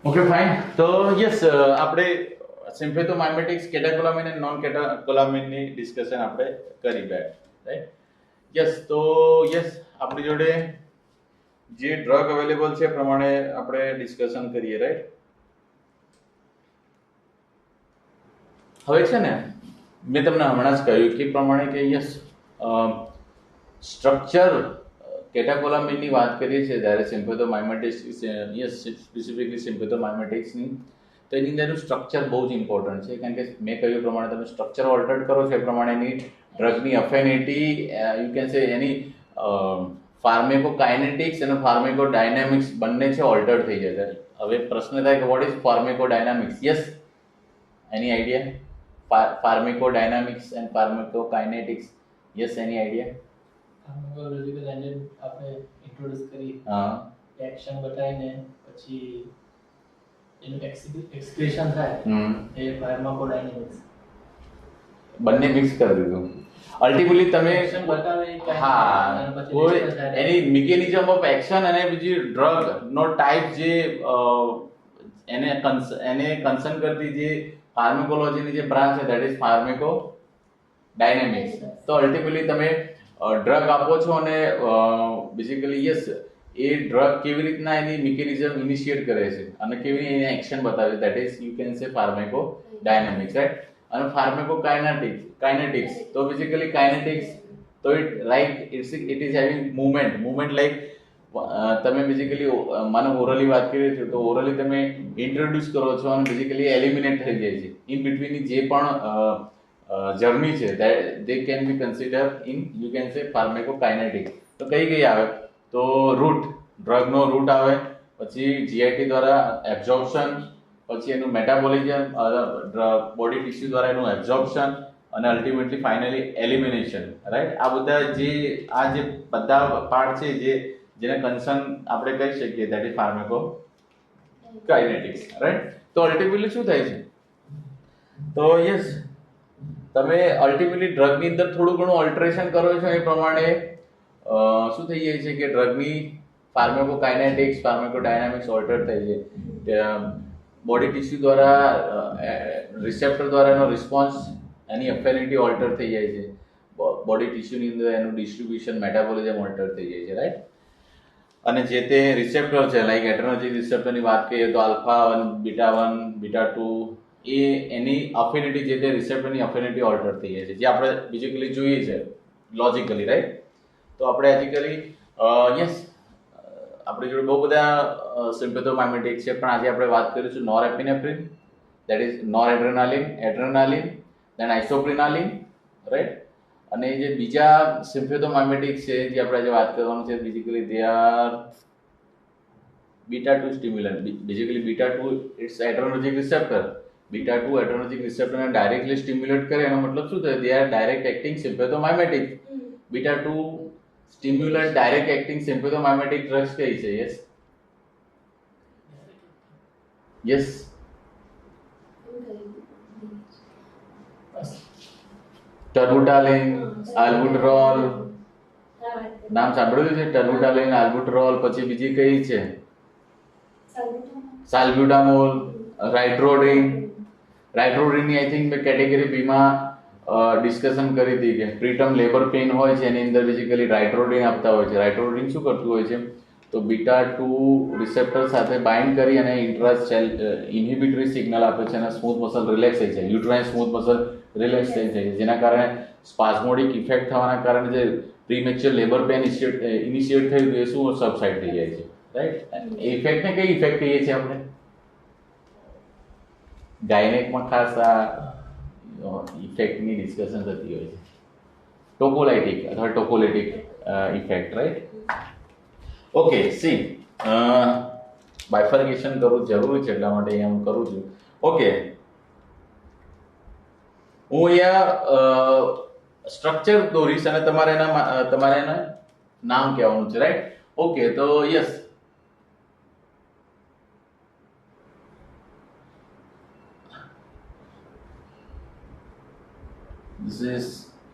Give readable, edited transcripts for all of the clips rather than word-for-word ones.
Okay fine. તો yes આપણે સિમ્પેથોમાઇમેટિક્સ કેટેકોલામિન અને નોન કેટેકોલામિનની ડિસ્કશન આપણે કરી બે, રાઈટ? યસ. તો યસ, આપણી જોડે જે ડ્રગ અવેલેબલ છે એ પ્રમાણે આપણે ડિસ્કશન કરીએ, રાઈટ? હવે છે ને, મેં તમને હમણાં જ કહ્યું કે પ્રમાણે કે યસ સ્ટ્રક્ચર કેટેકોલામિનની વાત કરીએ છીએ ત્યારે સિમ્પેથોમાઇમેટિક્સ, યસ સ્પેસિફિકલી સિમ્પેથોમાઇમેટિક્સની, તો એની અંદરનું સ્ટ્રક્ચર બહુ જ ઇમ્પોર્ટન્ટ છે. કારણ કે મેં કહ્યું પ્રમાણે તમે સ્ટ્રક્ચર ઓલ્ટર્ડ કરો છો એ પ્રમાણે એની ડ્રગની અફેનિટી, યુ કેન સે એની ફાર્મેકોકાઇનેટિક્સ અને ફાર્મેકોડાયનેમિક્સ બંને છે ઓલ્ટર્ડ થઈ જશે. હવે પ્રશ્ન થાય કે what is pharmacodynamics? Yes, any idea? Pharmacodynamics and pharmacokinetics, yes, any idea? Pharmacological engine આપણે ઇન્ટ્રોડ્યુસ કરી, હા, એક્શન બતાવીને પછી એનું એક્સપ્રેશન થાય, એ ફાર્માકોડાયનેમિક્સ. બંને મિક્સ કરી દીધું અલ્ટિમેટલી તમે. એક્શન બતાવે હા, પછી કોઈ reaction થાય. એની મિકેનિઝમ ઓફ એક્શન અને બીજી ડ્રગ નો ટાઈપ જે એને કન્સર્ન કરતી જે ફાર્માકોલોજીની જે બ્રાન્ચ છે ધેટ ઇઝ ફાર્મેકો ડાયનેમિક્સ. તો અલ્ટિમેટલી તમે ડ્રગ આપો છો અને બેઝિકલી યસ એ ડ્રગ કેવી રીતના એની મિકેનિઝમ ઇનિશિએટ કરે છે અને કેવી રીતે એની એક્શન બતાવે છે, ધેટ ઇઝ યુ કેન સે ફાર્મેકો ડાયનેમિક્સ, રાઈટ? અને ફાર્મેકોકાઇનેટિક્સ, તો બેઝિકલી કાઇનેટિક્સ, તો it is having movement like તમે બેઝિકલી મને ઓરલી વાત કરી છે તો ઓરલી તમે ઇન્ટ્રોડ્યુસ કરો છો અને બેઝિકલી એલિમિનેટ થઈ જાય છે. ઇન બિટવીનની જે પણ જર્ની છે they can be consider in you can say pharmacokinetics. તો કઈ આવે તો રૂટ, ડ્રગનો રૂટ આવે, પછી જીઆઈટી દ્વારા એબ્ઝોર્પ્શન, પછી એનું મેટાબોલિઝમ, બોડી ટિશ્યુ દ્વારા એનું એબ્ઝોર્પ્શન અને અલ્ટિમેટલી ફાઇનલી એલિમિનેશન, રાઈટ? આ બધા જે બધા પાર્ટ છે જેને કન્સર્ન આપણે કહી શકીએ ધેટ ઇઝ ફાર્મેકોકાઇનેટિક્સ, રાઈટ? તો અલ્ટિમેટલી શું થાય છે? તો યસ, તમે અલ્ટિમેટલી ડ્રગની અંદર થોડું ઘણું ઓલ્ટરેશન કરો છો એ પ્રમાણે શું થઈ જાય છે કે ડ્રગની ફાર્મેકોકાઇનેટિક્સ, ફાર્મેકોડાયનેમિક્સ ઓલ્ટર થઈ જાય. બોડી ટિશ્યુ દ્વારા રિસેપ્ટર દ્વારા એનો રિસ્પોન્સ, એની અફેનિટી ઓલ્ટર થઈ જાય છે. બોડી ટિશ્યુની અંદર એનું ડિસ્ટ્રીબ્યુશન, મેટાબોલિઝમ ઓલ્ટર થઈ જાય છે, રાઈટ? અને જે તે રિસેપ્ટર છે લાઈક એડર્નર્જિક રિસેપ્ટરની વાત કરીએ તો આલ્ફા 1, બીટા 1, બીટા 2, એની અફિનિટી, જે તે રિસેપ્ટરની અફિનિટી ઓલ્ટર થઈ જાય છે, જે આપણે બેઝિકલી જોઈએ છે લોજિકલી, રાઈટ? તો આપણે બેઝિકલી યસ આપણી જોડે બહુ બધા સિમ્પેથોમાઇમેટિક્સ છે, પણ આજે આપણે વાત કરીશું norepinephrine, that is noradrenaline, adrenaline, then isoprenaline, right? અને જે બીજા સિમ્પેથોમાઇમેટિક્સ છે જે આપણે આજે વાત કરવાનું છે basically they are beta 2 stimulant. Basically beta 2 it's adrenergic receptor. Beta 2 adrenergic રિસેપ્ટરને ડાયરેક્ટલી સ્ટિમ્યુલેટ કરે એનો મતલબ શું થાય? They are direct acting sympathomimetic. Beta 2 stimulant direct acting sympathomimetic drugs કઈ છે? યસ ટર્બુટાલિન, આલ્બુટરોલ, નામ સાંભળ્યું છે? ટર્બુટાલિન, આલ્બુટરોલ, પછી બીજી કઈ છે? સાલ્બ્યુટામોલ, રાઇટ્રોડિન. રાઇટ્રોડિનની આઈ થિંક મેં કેટેગરી બીમાં ડિસ્કશન કરી હતી કે પ્રીટર્મ લેબર પેઇન હોય છે એની અંદર બેઝિકલી રાઇટ્રોડિન આપતા હોય છે. રાઇટ્રોડિન શું કરતું હોય છે? તો બીટા 2 રિસેપ્ટર સાથે બાઇન્ડ કરી અને ઇન્ટ્રાસેલ ઇન્હિબિટરી સિગ્નલ આપે છે અને સ્મૂથ મસલ રિલેક્સ થઈ જાય, યુટ્રાઇન સ્મૂથ મસલ રિલેક્સ થઈ જાય, જેના કારણે સ્પાઝમોડિક ઇફેક્ટ થવાના કારણે જે પ્રીમેચ્યોર લેબર પેઇન ઇનિશિએટ થયું એ શું સબસાઇડ થઈ જાય છે, રાઈટ? એ ઇફેક્ટને કઈ ઇફેક્ટ કહીએ છીએ આપણે? ગાયનેકમાં ખાસ આ ઇફેક્ટની ડિસ્કશન થતી હોય છે, ટોકોલાઇટિક અથવા tocolytic effect, right? Okay, see bifurcation કરવું જરૂરી છે એટલા માટે અહીંયા હું કરું છું. ઓકે, હું અહીંયા સ્ટ્રક્ચર દોરીશ અને તમારે એના નામ કહેવાનું છે, રાઈટ? ઓકે, તો yes, this is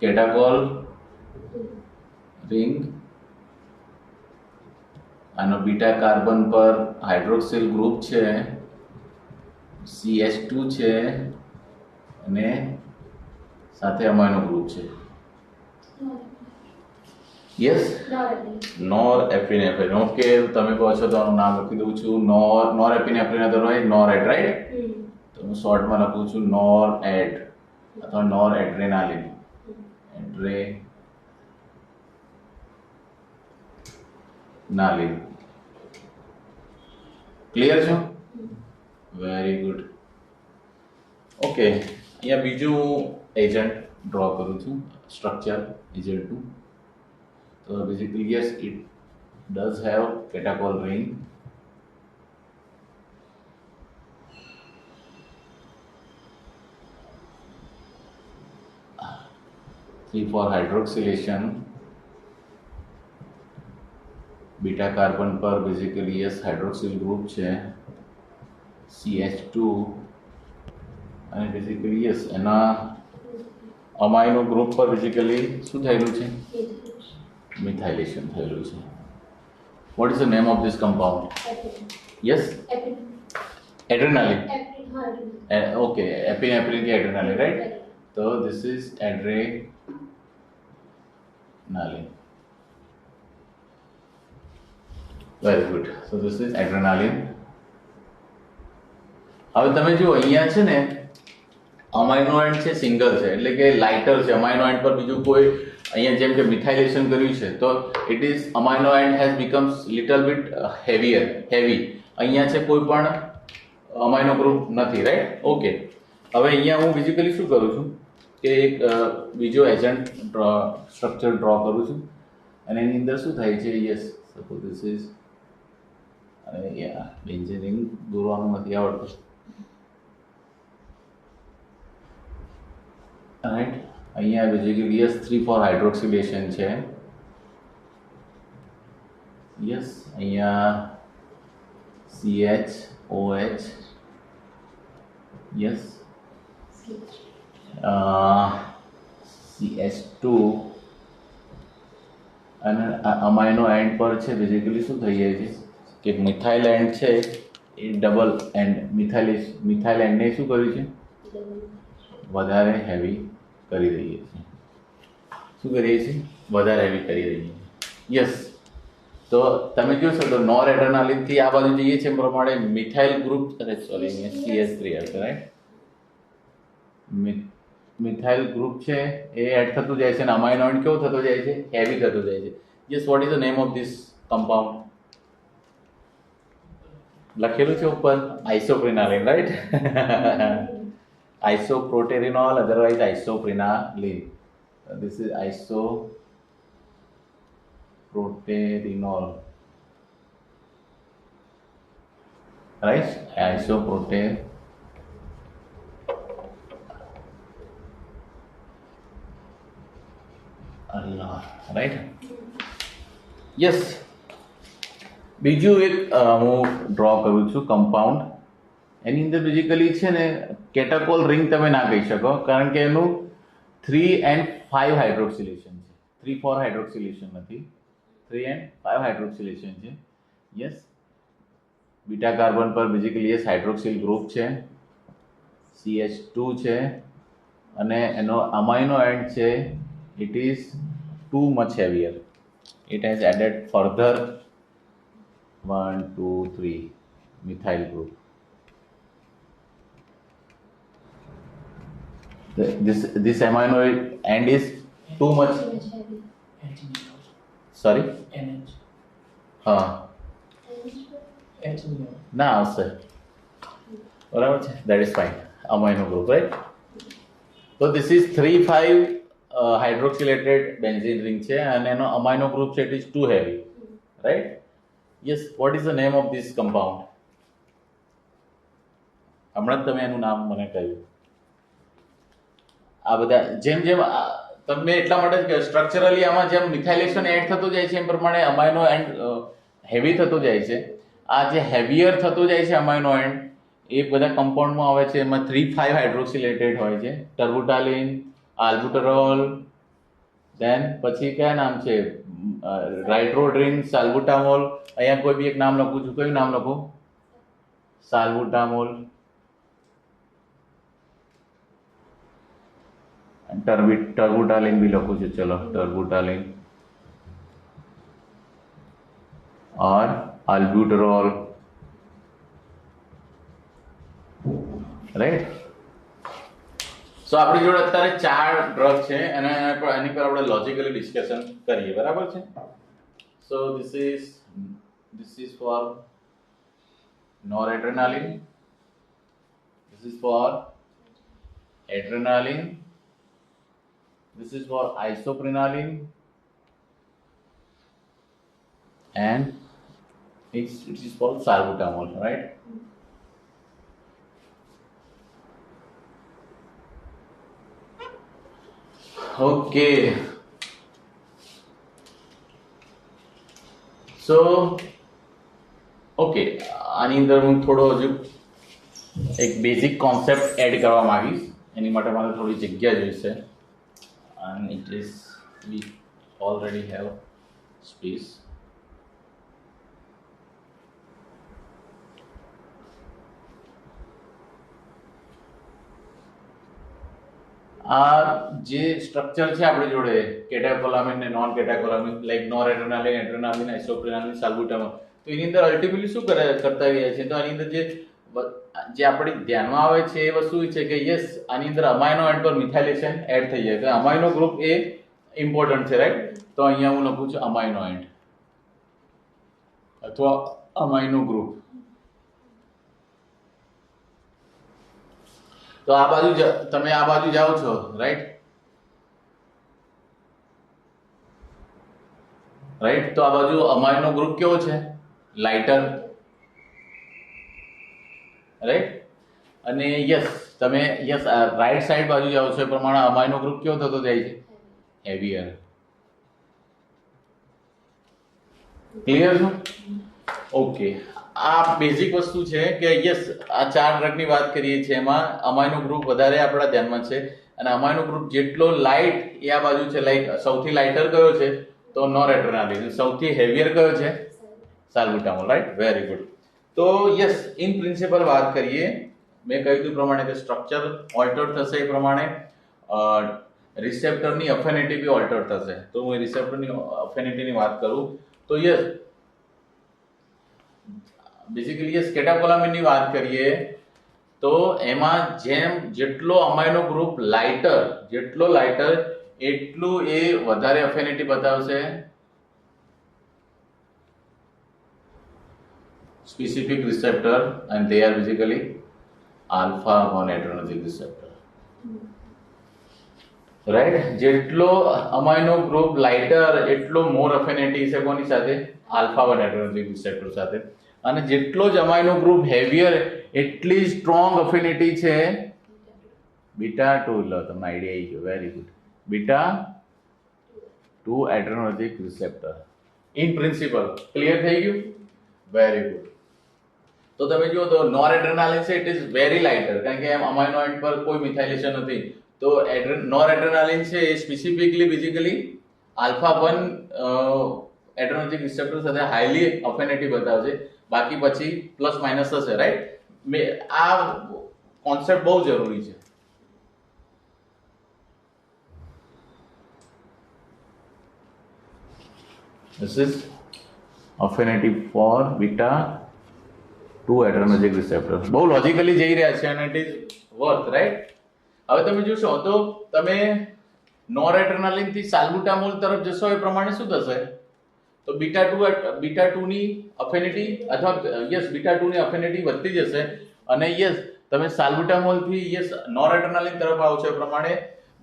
catechol ring. આનો બીટા કાર્બન પર હાઇડ્રોક્સિલ ગ્રુપ છે CH2 છે અને સાથે અમાઇનો ગ્રુપ છે. યસ, નોરએપિનેફ્રિન. ઓકે, તમે કહો છો તો આનું નામ લખી દઉં છું. નોરએપિનેફ્રિન અધરવાઇઝ નોરેડ, રાઈટ? તો હું શોર્ટમાં લખું છું નોરેડ અથવા નોરએડ્રેનાલિન. એડ્રેનાલિન. ક્લિયર છે? Very good. ઓકે, અહીંયા બીજું એજન્ટ ડ્રો કરું છું, structure એજન્ટનું. So basically, yes, it does have catechol ring. Three for hydroxylation. Beta carbon पर basically yes hydroxyl group છે CH2 અને basically yes એના amino group પર basically શું થયેલું છે? Methylation થયેલું છે. What is the name of this compound? Yes? Adrenaline. Okay, epinephrine की adrenaline, right? So this is adrenaline. Very good. So this is adrenaline. હવે તમે જો અહીંયા છે ને અમાઇનો એન્ડ છે સિંગલ છે એટલે કે લાઇટર છે. અમાઇનો એન્ડ પર બીજું કોઈ અહીંયા જેમ કે મિથાઇલેશન કર્યું છે તો it is amino and has becomes little bit heavy. અહીંયા છે કોઈ પણ અમાઇનો ગ્રુપ નથી, રાઈટ? ઓકે, હવે અહીંયા હું બેઝિકલી શું કરું છું કે એક બીજો એજન્ટ સ્ટ્રક્ચર ડ્રો કરું છું અને એની અંદર શું થાય છે? યસ, સપોઝ ધીસ ઇઝ અને યા બેન્ઝીન દોરવાનું નથી આવડતું, રાઈટ? અહીંયા બેઝિકલી યસ 3,4 હાઇડ્રોક્સિલેશન છે. યસ, અહીંયા CHOH. યસ, CH2 અને અમાઇનો એન્ડ પર છે બેઝિકલી શું થઈ જાય છે કે મિથાઇલ એન્ડ છે એ ડબલ એન્ડ મિથાઇલ એન્ડને શું કર્યું છે? વધારે હેવી કરી દઈએ છીએ. શું કરીએ છીએ? વધારે હેવી કરી દઈએ છીએ. યસ, તો તમે જોશો તો નોરએડ્રેનાલિન થી આ બાજુ જઈએ છીએ પ્રમાણે મિથાઇલ ગ્રુપ સોરી CH3 હશે, રાઈટ? મિથાઇલ ગ્રુપ છે એ એડ થતું જાય છે અને અમાઇનો એન્ડ કેવો થતો જાય છે? હેવી થતો જાય છે. Yes, what is the name of this compound? લખેલું છે ઉપર આઇસોપ્રિનાલિન, right? Isoproterenol, otherwise isoprenaline. This is isoproterenol, right? Right? Yes. બીજું એક હું ડ્રો કરું છું કમ્પાઉન્ડ. એની અંદર બેઝિકલી છે ને કેટાકોલ રિંગ તમે ના કહી શકો કારણ કે એનું 3 and 5 હાઇડ્રોક્સિલેશન છે. 3,4 હાઇડ્રોક્સિલેશન નથી, 3 and 5 હાઇડ્રોક્સિલેશન છે. યસ, બીટા કાર્બન પર બેઝિકલી યસ હાઇડ્રોક્સિલ ગ્રુપ છે, CH2 છે અને એનો અમાઇનો એન્ડ છે it is too much heavier. It has added further 1 2 3 methyl group. This amino end is too much. Sorry? NH. હા, H ના આવશે, બરાબર છે. That is fine. Amino group, right? So this is 3,5 hydroxylated benzene ring છે અને એનો amino group છે it is too heavy, right? Yes, what is the name of this compound? હમણાં જ તમે એનું નામ મને કહ્યું. આ બધા જેમ જેમ તમે એટલા માટે જ સ્ટ્રક્ચરલી આમાં જેમ મિથાઇલેશન એડ થતું જાય છે એમ પ્રમાણે અમાઇનો એન્ડ હેવી થતો જાય છે. આ જે હેવીયર થતો જાય છે અમાઇનો એન્ડ એ બધા કમ્પાઉન્ડમાં આવે છે. એમાં 3,5 હાઇડ્રોક્સિલેટેડ હોય છે, ટર્બુટાલિન, આલ્બુટરોલ, દેન પછી કયા નામ છે? રાઇટ્રોડ્રિન, સાલ્બુટામોલ. અહીંયા કોઈ બી એક નામ લખું છું. કયું નામ લખું? સાલ્બુટામોલ. ટર્બુટાલિન બી લખું છું, ચલો ટર્બુટાલિન और albuterol, રાઈટ. સો આપણી જોડે અત્યારે 4 ડ્રગ છે અને એની પર આપણે લોજિકલી ડિસ્કશન કરીએ, બરાબર છે. So this is four noradrenaline, this is for adrenaline, this is for isoprenaline, and it is for salbutamol, right? Okay, so okay, આની અંદર હું થોડો હજુ એક બેઝિક કોન્સેપ્ટ એડ કરવા માંગીશ. એની માટે મારે થોડી જગ્યા જોઈશે and it is we already have space. આ જે સ્ટ્રક્ચર છે આપણી જોડે કેટાકોલામિન ને નોન કેટાકોલામિન લાઈક નોરેડ્રેનાલિન, એડ્રેનાલિન, આઇસોપ્રેનાલિન, સાલ્બુટામોલ, તો એની અંદર અલ્ટિમેટલી શું કરતા ગયા છે, તો આની અંદર જે આપણે ધ્યાનમાં આવે છે એ વસ્તુ છે કે યસ આની અંદર અમાઇનો એન્ડ પર મિથાઇલેશન એડ થઈ જાય. તો અમાઇનો ગ્રુપ એ ઇમ્પોર્ટન્ટ છે, રાઈટ. તો અહીંયા હું લખું છું અમાઇનો એન્ડ અથવા અમાઇનો ગ્રુપ. તો આ બાજુ તમે આ બાજુ જાઓ છો, રાઈટ. તો આ બાજુ અમાઇનો ગ્રુપ કેવો છે? Lighter, right. અને યસ તમે રાઈટ સાઈડ બાજુ જાઓ છો એ પ્રમાણે અમાઇનો ગ્રુપ કેવો થતો જાય છે? હેવીયર. ક્લિયર છે? ઓકે, આ બેઝિક વસ્તુ છે કે યસ આ 4 ડ્રગની વાત કરીએ છીએ એમાં અમાઇનો ગ્રુપ વધારે આપણા ધ્યાનમાં છે અને અમાઇનો ગ્રુપ જેટલો લાઇટ એ આ બાજુ છે, લાઈક સૌથી લાઇટર કયો છે? તો નોરેડ્રેનાલિન. સૌથી હેવીયર કયો છે? સાલ્બુટામોલ, રાઈટ. Very good. તો યસ ઇન પ્રિન્સિપલ વાત કરીએ, મેં કહ્યું પ્રમાણે કે સ્ટ્રક્ચર ઓલ્ટર થશે એ પ્રમાણે રિસેપ્ટરની અફિનિટી બી ઓલ્ટર થશે. તો હું રિસેપ્ટરની અફિનિટીની વાત કરું તો યસ બેઝિકલી યસ કેટાકોલામિનની વાત કરીએ તો એમાં જેટલો અમાઇનો ગ્રુપ જેટલો લાઇટર એટલું એ વધારે અફિનિટી બતાવશે specific receptor, and they are basically alpha 1 adrenergic receptor, right. જેટલો અમાઇનો ગ્રુપ લાઇટર એટલો મોર અફિનિટી છે કોની સાથે? આલ્ફા 1 adrenergic receptor સાથે. અને જેટલો જ અમાઇનો ગ્રુપ હેવીયર એટલી સ્ટ્રોંગ અફિનિટી છે બીટા 2. લો તમને આઈડિયા આવી ગયો. Very good. Beta 2 adrenergic receptor in principal clear થઈ ગયું? Very good. તો તમે જુઓ તો નોરેડ્રેનાલિન છે, ઇટ ઇઝ વેરી લાઇટર, કારણ કે એમ અમાઇનો એન્ડ પર કોઈ મિથાઇલેશન નથી. તો નોરેડ્રેનાલિન છે એ specifically basically alpha 1 adrenergic receptor સાથે હાઈલી અફિનિટી બતાવશે. બાકી પછી પ્લસ માઇનસ થશે, રાઈટ. આ કોન્સેપ્ટ બહુ જરૂરી છે. This is affinity for beta 2 adrenergic receptor. બહુ લોજિકલી જઈ રહ્યા છે અને ઇટ ઇઝ વર્થ, રાઈટ. હવે તમે જોશો તો તમે નોરેડ્રેનાલિન થી સાલ્બુટામોલ તરફ જશો એ પ્રમાણે શું થશે? તો બીટા 2 ની અફિનિટી અથવા યસ બીટા 2 ની અફિનિટી વધતી જશે અને યસ તમે સાલ્બુટામોલ થી યસ નોરેડ્રેનાલિન તરફ આવો છો એ પ્રમાણે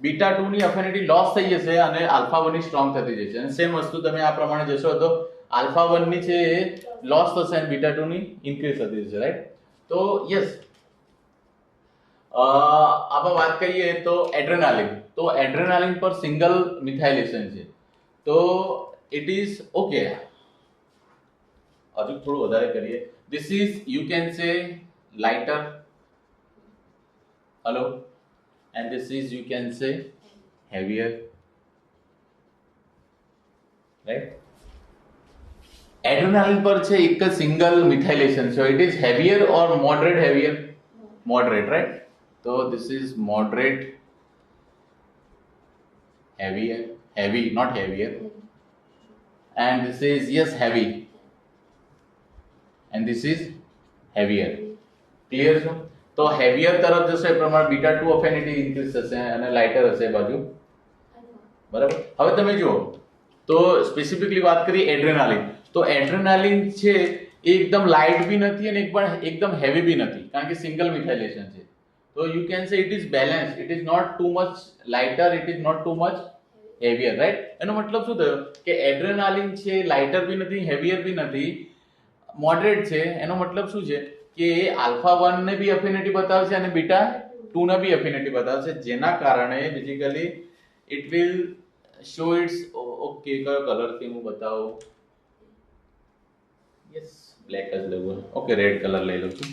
બીટા 2 ની અફિનિટી લોસ થઈ જશે અને આલ્ફા 1 ની સ્ટ્રોંગ થતી જશે. અને સેમ વસ્તુ તમે આ પ્રમાણે જશો તો આલ્ફા 1 ની છે લોસ થશે અને બીટા 2 ની ઇન્ક્રીઝ થતી જશે, રાઈટ. તો યસ આપણે વાત કરીએ તો એડ્રેનાલિન. તો એડ્રેનાલિન પર સિંગલ મિથાઇલેશન છે. તો ઇટ ઇઝ ઓકે. હજુ થોડું વધારે કરીએ. ધીસ ઇઝ યુ કેન સે lighter, hello, and this is you can say heavier, right. Adrenaline પર છે એક જ single મિથાઇલેશન, so it is heavier or moderate heavier? Moderate, right. So this is moderate heavy, not heavier. And this is, yes, heavy. And this is heavier. Clear છે? તો heavier તરફ જશે એ પ્રમાણે beta 2 અફિનિટી increase થશે અને લાઇટર હશે એ બાજુ. બરાબર. હવે તમે જુઓ તો સ્પેસિફિકલી વાત કરી એડ્રેનાલિન. તો એડ્રેનાલિન છે એ એકદમ લાઇટ બી નથી અને એકદમ હેવી બી નથી, કારણ કે સિંગલ મિથાઇલેશન છે. તો you can say it is balance. It is not too much lighter, it is not too much heavier, right? એનો મતલબ શું થયો કે એડ્રેનાલિન છે લાઇટર બી નથી, હેવિયર બી નથી, મોડરેટ છે. એનો મતલબ શું છે કે આલ્ફા 1 ને બી અફિનિટી બતાવશે અને બીટા 2 ને બી અફિનિટી બતાવશે, જેના કારણે basically it will show it's. Okay, કયો કલર થી હું બતાવું? યસ, બ્લેક જ લઉં. ઓકે, રેડ કલર લઈ લઉં છું.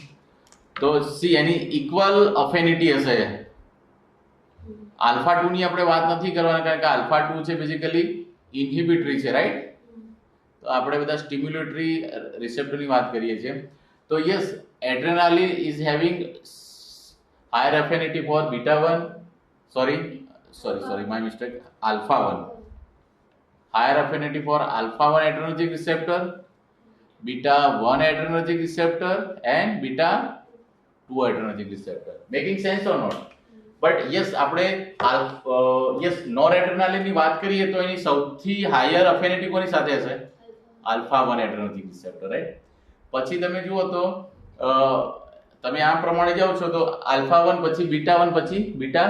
તો સી એની ઇક્વલ અફિનિટી હશે. આલ્ફા 2 ની આપણે વાત નથી કરવાના, કારણ કે આલ્ફા 2 છે બેઝિકલી ઇન્હિબિટરી છે, રાઈટ? તો આપણે બધા સ્ટિમ્યુલેટરી રિસેપ્ટરની વાત કરીએ છીએ. તો yes, adrenaline is having higher affinity for beta 1, sorry, my mistake, alpha 1. Higher affinity for alpha 1 adrenergic receptor, beta 1 adrenergic receptor and beta 2 adrenergic receptor. Making sense or not? But yes, આપણે yes, noradrenaline ની વાત કરીએ તો એની સૌથી higher અફિનિટી કોની સાથે હશે? Alpha 1 adrenergic receptor, right? પછી તમે જુઓ તો તમે આ પ્રમાણે જાઓ છો તો આલ્ફા 1 પછી બીટા 1 પછી બીટા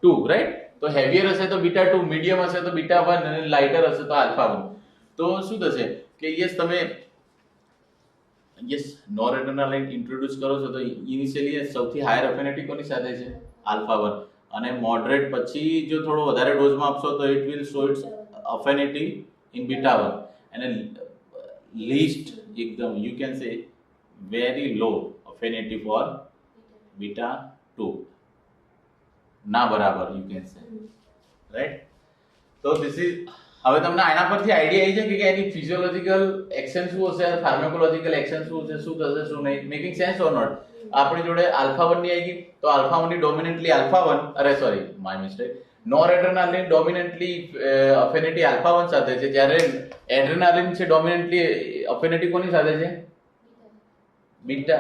2, રાઈટ? તો હેવિયર હશે તો બીટા 2, મીડિયમ હશે તો બીટા 1 અને લાઇટર હશે તો આલ્ફા 1. તો શું થશે કે યસ, તમે યસ નોરેડ્રેનાલિન ઇન્ટ્રોડ્યુસ કરો છો તો ઇનિશિયલી સૌથી હાયર અફિનિટી કોની સાથે છે? આલ્ફા 1. અને મોડરેટ પછી જો થોડો વધારે ડોઝમાં આપશો તો it will show it's affinity in beta 1 અને least એકદમ you can say very low affinity for beta 2 ના બરાબર you can say, right? તો this is, હવે તમને આના પરથી આઈડિયા આવી છે કે એની ફિઝિયોલોજિકલ એક્શન શું હશે, ફાર્માકોલોજિકલ એક્શન શું છે, શું થશે શું નહીં. Making sense or not? આપણી જોડે આલ્ફા 1 ની આવી ગઈ તો આલ્ફા 1 ની ડોમિનેન્ટલી આલ્ફા 1, માય મિસ્ટેક, નોરેડ્રેનાલિન ડોમિનેન્ટલી અફિનિટી આલ્ફા 1 સાથે છે, જ્યારે એડ્રેનાલિન છે ડોમિનેન્ટલી અફિનિટી કોની સાથે છે? બીટા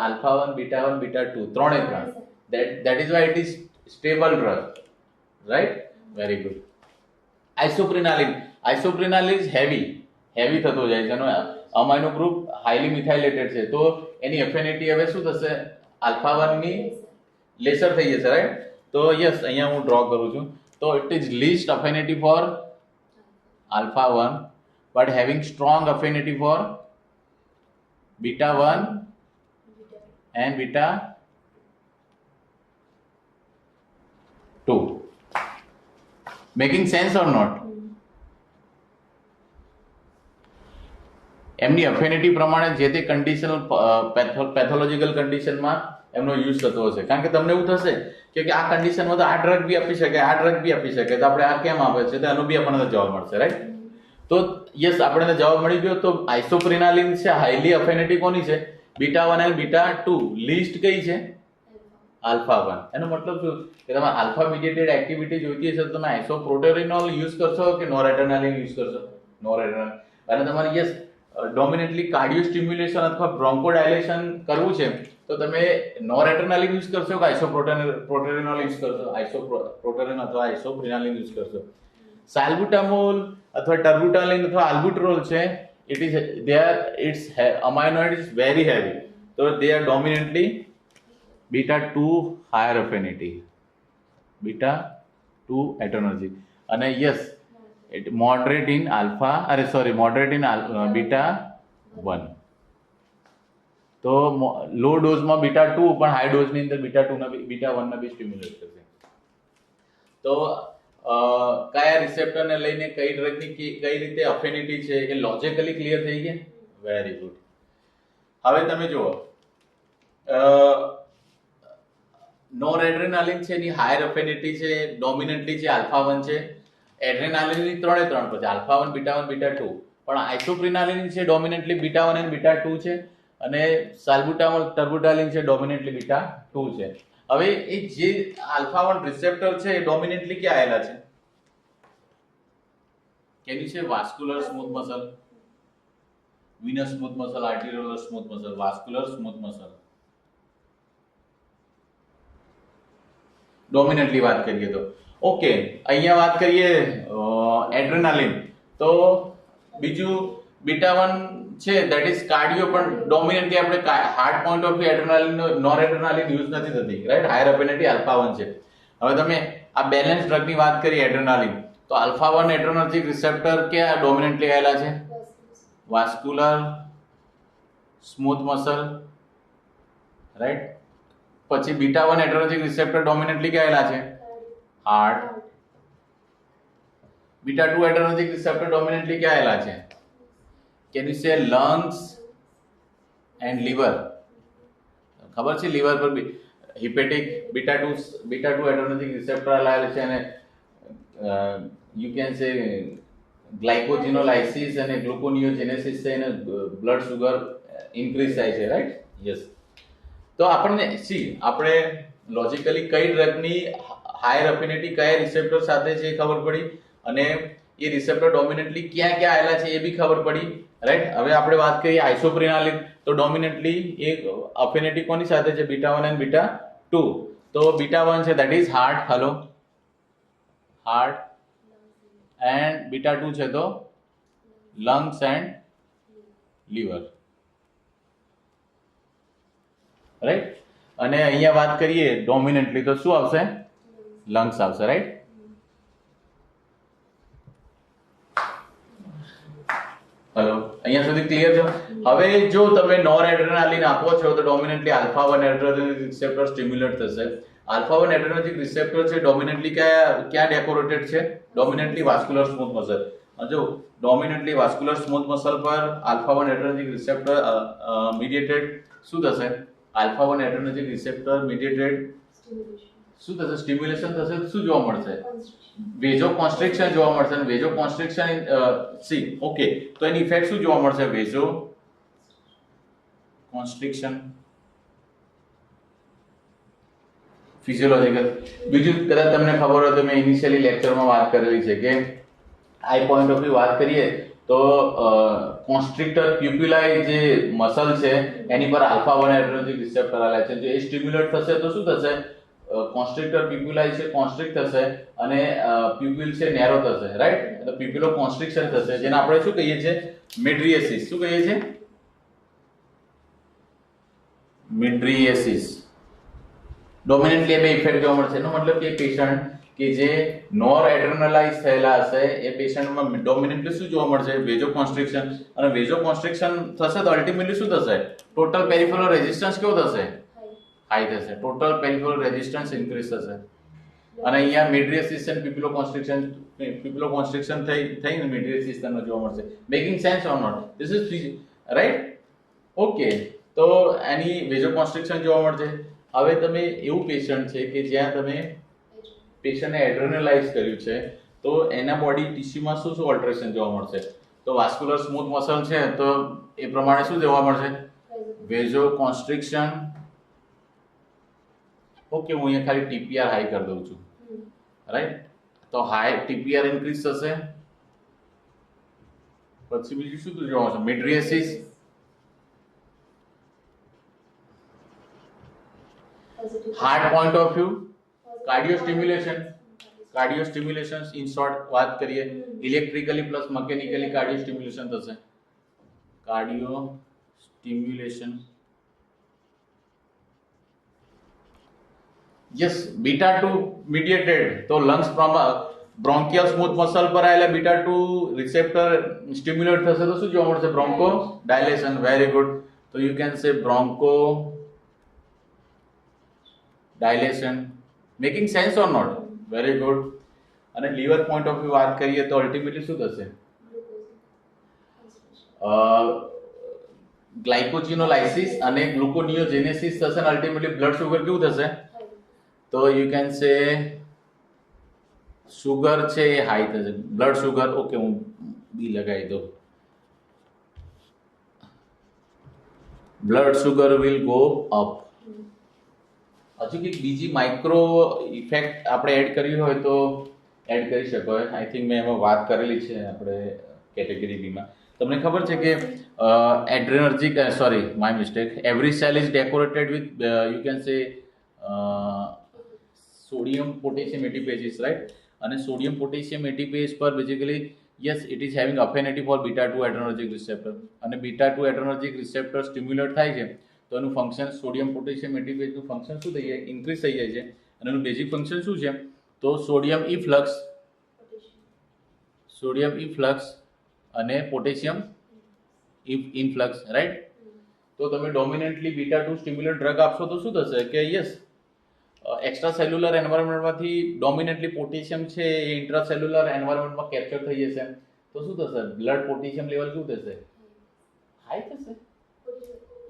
આલ્ફા 1, બીટા 1, બીટા 2, ત્રણે ત્રણ. that is why it is stable drug, right? Very good. Isoprenaline is heavy થતો જાય છે, એનો અમાઇનો ગ્રુપ હાઈલી મિથાઇલેટેડ છે, તો એની અફિનિટી હવે શું થશે? આલ્ફા 1 ની લેસર થઈ જશે, રાઈટ? તો યસ, અહીંયા હું ડ્રો કરું છું. તો it is least affinity for alpha 1 but having strong affinity for beta 1 and beta 2. Making sense or not? એમની અફિનિટી પ્રમાણે જે તે કન્ડિશનલ પેથોલોજીકલ કન્ડિશનમાં એમનો યુઝ થતો હશે, કારણ કે તમને એવું થશે કે આ કન્ડિશનમાં તો આ ડ્રગ બી આપી શકે, આ ડ્રગ બી આપી શકે, તો આપણે આ કેમ આપે છે? તો એનો બી આપણને જવાબ મળશે, રાઈટ? તો યસ, આપણને જવાબ મળી ગયો. તો આઇસોપ્રિનાલિન છે હાઈલી અફિનિટી કોની છે? બીટા 1 અને બીટા 2. લીસ્ટ કઈ છે? આલ્ફા 1. એનો મતલબ શું કે તમારે આલ્ફા મીડિયેટેડ એક્ટિવિટી જોઈતી હશે તો તમે આઇસોપ્રોટેરિનોલ યુઝ કરશો કે નોરેડ્રેનાલિન યુઝ કરશો? નોરેડ્રેનાલિન. અને તમારે યસ ડોમિનેટલી કાર્ડિયો સ્ટિમ્યુલેશન અથવા બ્રોન્કોડાયલેશન કરવું છે તો તમે નોરેડ્રેનાલિન યુઝ કરશો કે આઇસોપ્રોટેરિનોલ યુઝ કરશો? આઇસોપ્રોટેરિન અથવા આઇસોપ્રિનાલિન યુઝ કરશો. સાલ્બુટામોલ અથવા ટર્બુટાલિન અથવા આલ્બુટ્રોલ છે, it is its amino acid is very heavy, so they are dominantly beta 2 higher affinity, beta 2 adrenergic, અને yes it moderate in beta 1. તો લો ડોઝમાં બીટા 2 પણ હાઈ ડોઝની અંદર બીટા 2 ના બીટા 1 ના બી સ્ટિમ્યુલેટ કરશે. તો કયા રિસેપ્ટરને લઈને કઈ ડ્રગની કઈ રીતે અફિનિટી છે એ લોજિકલી ક્લિયર થઈ ગયા? Very good. હવે તમે જુઓ નોરેડ્રેનાલિન છે એની હાયર અફિનિટી છે, ડોમિનેન્ટલી છે આલ્ફા 1 છે, એડ્રેનાલિનની ત્રણે ત્રણ પછી આલ્ફા 1, બીટા 1, બીટા 2, પણ આઇસોપ્રિનાલિન છે ડોમિનેન્ટલી બીટા 1 અને બીટા 2 છે, અને સાલ્બુટામોલ ટર્બુટાલિન છે ડોમિનેન્ટલી બીટા 2 છે. હવે એ જે આલ્ફા 1 રિસેપ્ટર છે એ ડોમિનેન્ટલી ક્યાં આવેલા છે? કેની છે? Vascular smooth muscle, venous smooth muscle, arteriolar smooth muscle, vascular smooth muscle. Dominantly વાત કરીએ તો ઓકે. અહીંયા વાત કરીએ એડ્રેનાલિન, તો બીજું બીટા 1 છે ધેટ ઇઝ કાર્ડિયો, પણ ડોમિનેન્ટલી આપણે heart point of view adrenaline nor adrenaline use નથી થતી, રાઈટ? હાયર અફિનિટી આલ્ફા 1 છે. હવે તમે આ બેલેન્સ ડ્રગની વાત કરી એડ્રેનાલિન, તો આલ્ફા 1 એડ્રેનર્જિક રિસેપ્ટર ક્યાં ડોમિનેન્ટલી આવેલા છે? Vascular smooth muscle, right? પછી બીટા 1 એડ્રેનર્જિક રિસેપ્ટર ડોમિનેન્ટલી ક્યાં આવેલા છે? Heart. Beta 2 adrenergic receptor dominantly ક્યાં આવેલા છે? Can you say lungs and liver? ખબર છે લીવર પર હિપેટિક બીટા 2 એડ્રેનર્જિક રિસેપ્ટર આવેલા છે, અને યુ કેન સે ગ્લાયકોજિનોલાઇસિસ અને ગ્લુકોનિયોજેનેસિસ છે, અને બ્લડ સુગર ઇન્ક્રીઝ થાય છે, રાઈટ? યસ. તો આપણે લોજિકલી કઈ ડ્રગની હાયર અફિનિટી કયા રિસેપ્ટર સાથે છે એ ખબર પડી, અને એ રિસેપ્ટર ડોમિનેન્ટલી ક્યાં ક્યાં આવેલા છે એ બી ખબર પડી, રાઈટ? હવે આપણે વાત કરીએ આઇસોપ્રિનાલિન, તો ડોમિનેન્ટલી એ અફિનિટી કોની સાથે છે? બીટા 1 અને બીટા 2. તો બીટા 1 છે that is heart, hello, heart, and beta 2 છે તો લંગ્સ એન્ડ લીવર, રાઈટ? અને અહીંયા વાત કરીએ ડોમિનેન્ટલી તો શું આવશે? લંગ્સ આવશે, રાઈટ? હેલો, અહીંયા સુધી ક્લિયર છે? હવે જો તમે નોર એડ્રેનાલિન આપો છો તો ડોમિનેન્ટલી આલ્ફા 1 એડ્રેનર્જિક રિસેપ્ટર સ્ટિમ્યુલેટ થશે. આલ્ફા 1 એડ્રેનર્જિક રિસેપ્ટર છે ડોમિનેન્ટલી ક્યાં ડેકોરેટેડ છે? ડોમિનેન્ટલી વાસ્ક્યુલર સ્મૂથ મસલ. જો ડોમિનેન્ટલી વાસ્ક્યુલર સ્મૂથ મસલ પર આલ્ફા 1 એડ્રેનર્જિક રિસેપ્ટર મીડિયેટેડ શું થશે? આલ્ફા 1 એડ્રેનર્જિક રિસેપ્ટર મીડિયેટેડ શું થશે? સ્ટિમ્યુલેશન થશે. શું જોવા મળશે? વેઝો કોન્સ્ટ્રિક્શન જોવા મળશે. અને વેઝો કોન્સ્ટ્રિક્શન ઓકે, તો એની ઇફેક્ટ શું જોવા મળશે? વેઝો કોન્સ્ટ્રિક્શન ફિઝિયોલોજિકલ. બીજું કદાચ તમને ખબર હોય તો મેં ઇનિશિયલી લેક્ચરમાં વાત કરેલી છે કે આઈ પોઈન્ટ ઓફ વ્યૂ વાત કરીએ તો કોન્સ્ટ્રિક્ટર પ્યુપિલાઈ જે મસલ છે એની પર આલ્ફા 1 એડ્રેનર્જિક રિસેપ્ટર આવેલા છે. જો એ સ્ટિમ્યુલેટ થશે તો શું થશે? કોન્સ્ટ્રિક્ટર પ્યુપિલાઈ છે કોન્સ્ટ્રિક્ટ થશે, અને પ્યુપિલ છે નેરો થશે, રાઈટ? તો પ્યુપિલો કોન્સ્ટ્રિક્શન થશે, જેને આપણે શું કહીએ છીએ? મિડ્રિએસિસ. શું કહીએ છીએ? મિડ્રિએસિસ. ડોમિનેન્ટલી બે ઇફેક્ટ જોવા મળશે. એનો મતલબ કે પેશન્ટ કે જે નોર એડ્રેનલાઇઝ થયેલા હશે એ પેશન્ટમાં ડોમિનેન્ટલી શું જોવા મળશે? વેઝો કોન્સ્ટ્રિક્શન. અને વેઝો કોન્સ્ટ્રિક્શન થશે તો અલ્ટિમેટલી શું થશે? ટોટલ પેરિફેરલ રેઝિસ્ટન્સ કેવો થશે? હાઈ થશે. ટોટલ પેરિફેરલ રેઝિસ્ટન્સ ઇન્ક્રીઝ થશે. અને અહીંયા મિડ્રિએસિસ અને પ્યુપિલો કોન્સ્ટ્રિક્શન થઈને મિડ્રિએસિસ તમને જોવા મળશે. Making sense or not? This is right? Okay, તો એની વેઝો કોન્સ્ટ્રિક્શન જોવા મળશે. હવે તમે એવું પેશન્ટ છે કે જ્યાં તમે પેશન્ટને એડ્રેનલાઇઝ કર્યું છે, તો એના બોડી ટિશ્યુમાં શું શું ઓલ્ટરેશન જોવા મળશે? તો વાસ્ક્યુલર સ્મૂથ મસલ છે તો એ પ્રમાણે શું જોવા મળશે? વેઝો કોન્સ્ટ્રિક્શન. ઓકે, હું અહીંયા ખાલી ટીપીઆર હાઈ કરી દઉં છું, રાઈટ? તો હાઈ ટીપીઆર ઇન્ક્રીઝ થશે. પછી બીજું શું જોવા મળશે? Mydriasis. Heart point of view cardio stimulation. In short વાત કરીએ, electrically plus mechanically cardio stimulation થશે. Cardio stimulation. Yes. Beta 2 mediated, તો લંગ્સ બ્રોન્કિયલ સ્મૂથ મસલ પર આવેલા બીટા 2 રિસેપ્ટર સ્ટિમ્યુલેટ થશે તો શું જોવા મળશે? Broncho dilation. Very good. તો you can say broncho dilation. Making sense or not? Very good. અને લીવર પોઈન્ટ ઓફ વ્યૂ વાત કરીએ તો અલ્ટિમેટલી શું થશે? ગ્લાયકોજિનોલાઇસિસ અને ગ્લુકોનિયોજેનેસિસ થશે, અને અલ્ટિમેટલી બ્લડ સુગર કેવું થશે? તો યુ કેન સે સુગર છે એ હાઈ થશે. Blood sugar. ઓકે, હું બી લગાવી દઉં. Blood sugar will go up. હજુ કંઈક બીજી માઇક્રો ઇફેક્ટ આપણે એડ કરવી હોય તો એડ કરી શકો. આઈ થિંક મેં એમાં વાત કરેલી છે આપણે કેટેગરી બીમાં. તમને ખબર છે કે adrenergic my mistake, every cell is decorated with you can say sodium potassium ATPases, right? અને સોડિયમ પોટેશિયમ એટીપેજ પર basically yes it is having affinity for beta 2 adrenergic receptor, અને બીટા 2 એડ્રેનર્જિક રિસેપ્ટર સ્ટિમ્યુલેટ થાય છે તો એનું function sodium potassium એટીપેજનું function શું થઈ જાય? ઇન્ક્રીઝ થઈ જાય છે. અને એનું બેઝિક ફંક્શન શું છે? તો સોડિયમ ઇફ્લક્સ અને પોટેશિયમ ઇનફ્લક્સ, રાઈટ? તો તમે ડોમિનેન્ટલી બીટા 2 સ્ટિમ્યુલન્ટ ડ્રગ આપશો તો શું થશે કે યસ એક્સ્ટ્રા સેલ્યુલર એન્વાયરમેન્ટમાંથી ડોમિનેન્ટલી પોટેશિયમ છે એ ઇન્ટ્રાસેલ્યુલર એન્વાયરમેન્ટમાં કેપ્ચર થઈ જશે. તો શું થશે? બ્લડ પોટેશિયમ લેવલ શું થશે? હાઈ થશે.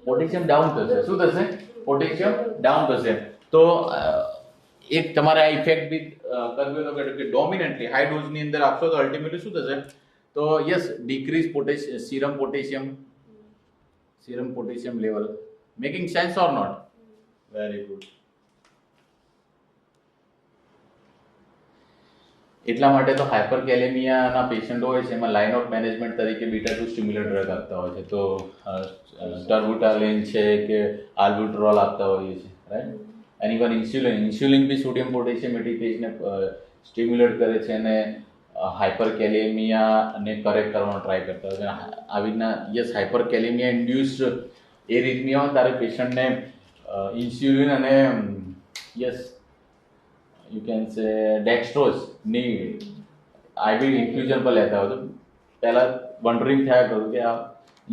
પોટેશિયમ ડાઉન થશે. શું થશે? પોટેશિયમ ડાઉન થશે. તો એક તમારે આ ઇફેક્ટ બી કરવી હોય તો કે ડોમિનેન્ટલી હાઈ ડોઝની અંદર આપશો તો અલ્ટિમેટલી શું થશે? તો yes decrease serum potassium level. Making sense or not? Very good. એટલા માટે તો હાઇપરકેલેમિયાના પેશન્ટ હોય છે એમાં લાઇન ઓફ મેનેજમેન્ટ તરીકે બીટા 2 સ્ટિમ્યુલન્ટ ડ્રગ આપતા હોય છે. તો ટર્બુટાલિન છે કે આલ્બુટ્રોલ આપતા હોઈએ છે, રાઈટ? એન્ડ ઇવન ઇન્સ્યુલિન બી સોડિયમ પોટેશિયમ એટીપેજને સ્ટિમ્યુલેટ કરે છે અને હાઇપરકેલેમિયાને કરેક્ટ કરવાનો ટ્રાય કરતા હોય છે. આવી રીતના યસ હાઇપરકેલેમિયા ઇન્ડ્યુસ્ડ એરિથમિયા હોય ત્યારે પેશન્ટને ઇન્સ્યુલિન અને યસ યુ કેન સે ડેક્સ્ટ્રોઝની આઈવી ઇન્ફ્યુઝન પર લેતા હોય તો પહેલાં વન્ડરિંગ થયા કરું કે આ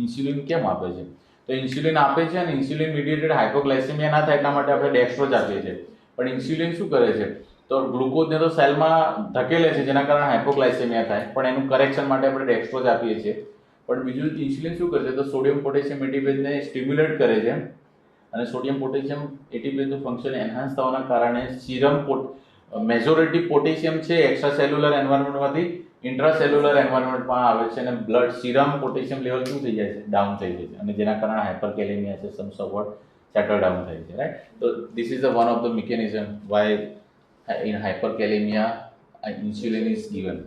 ઇન્સ્યુલિન કેમ આપે છે? તો ઇન્સ્યુલિન આપે છે અને ઇન્સ્યુલિન મીડિયેટેડ હાઇપોગ્લાયસેમિયા ના થાય એટલા માટે આપણે ડેક્સ્ટ્રોઝ આપીએ છીએ. પણ ઇન્સ્યુલિન શું કરે છે? તો ગ્લુકોઝને તો સેલમાં ધકેલે છે જેના કારણે હાઇપોગ્લાયસેમિયા થાય, પણ એનું કરેક્શન માટે આપણે ડેક્સ્ટ્રોઝ આપીએ છીએ. પણ બીજું ઇન્સ્યુલિન શું કરે છે? તો સોડિયમ પોટેશિયમ એટીપેજને સ્ટિમ્યુલેટ કરે છે અને સોડિયમ પોટેશિયમ એટીપેજનું ફંક્શન એન્હાન્સ થવાના કારણે મેજોરિટી પોટેશિયમ છે એક્સ્ટ્રા સેલ્યુલર એન્વાયરમેન્ટમાંથી ઇન્ટ્રાસેલ્યુલર એન્વાયરમેન્ટમાં આવે છે અને બ્લડ સીરમ પોટેશિયમ લેવલ શું થઈ જાય છે? ડાઉન થઈ જાય છે અને જેના કારણે હાઇપરકેલેમિયા છે સમ સપોર્ટ સેટલ ડાઉન થાય છે, રાઈટ? તો this is one of the mechanism why in hyperkalemia insulin is given.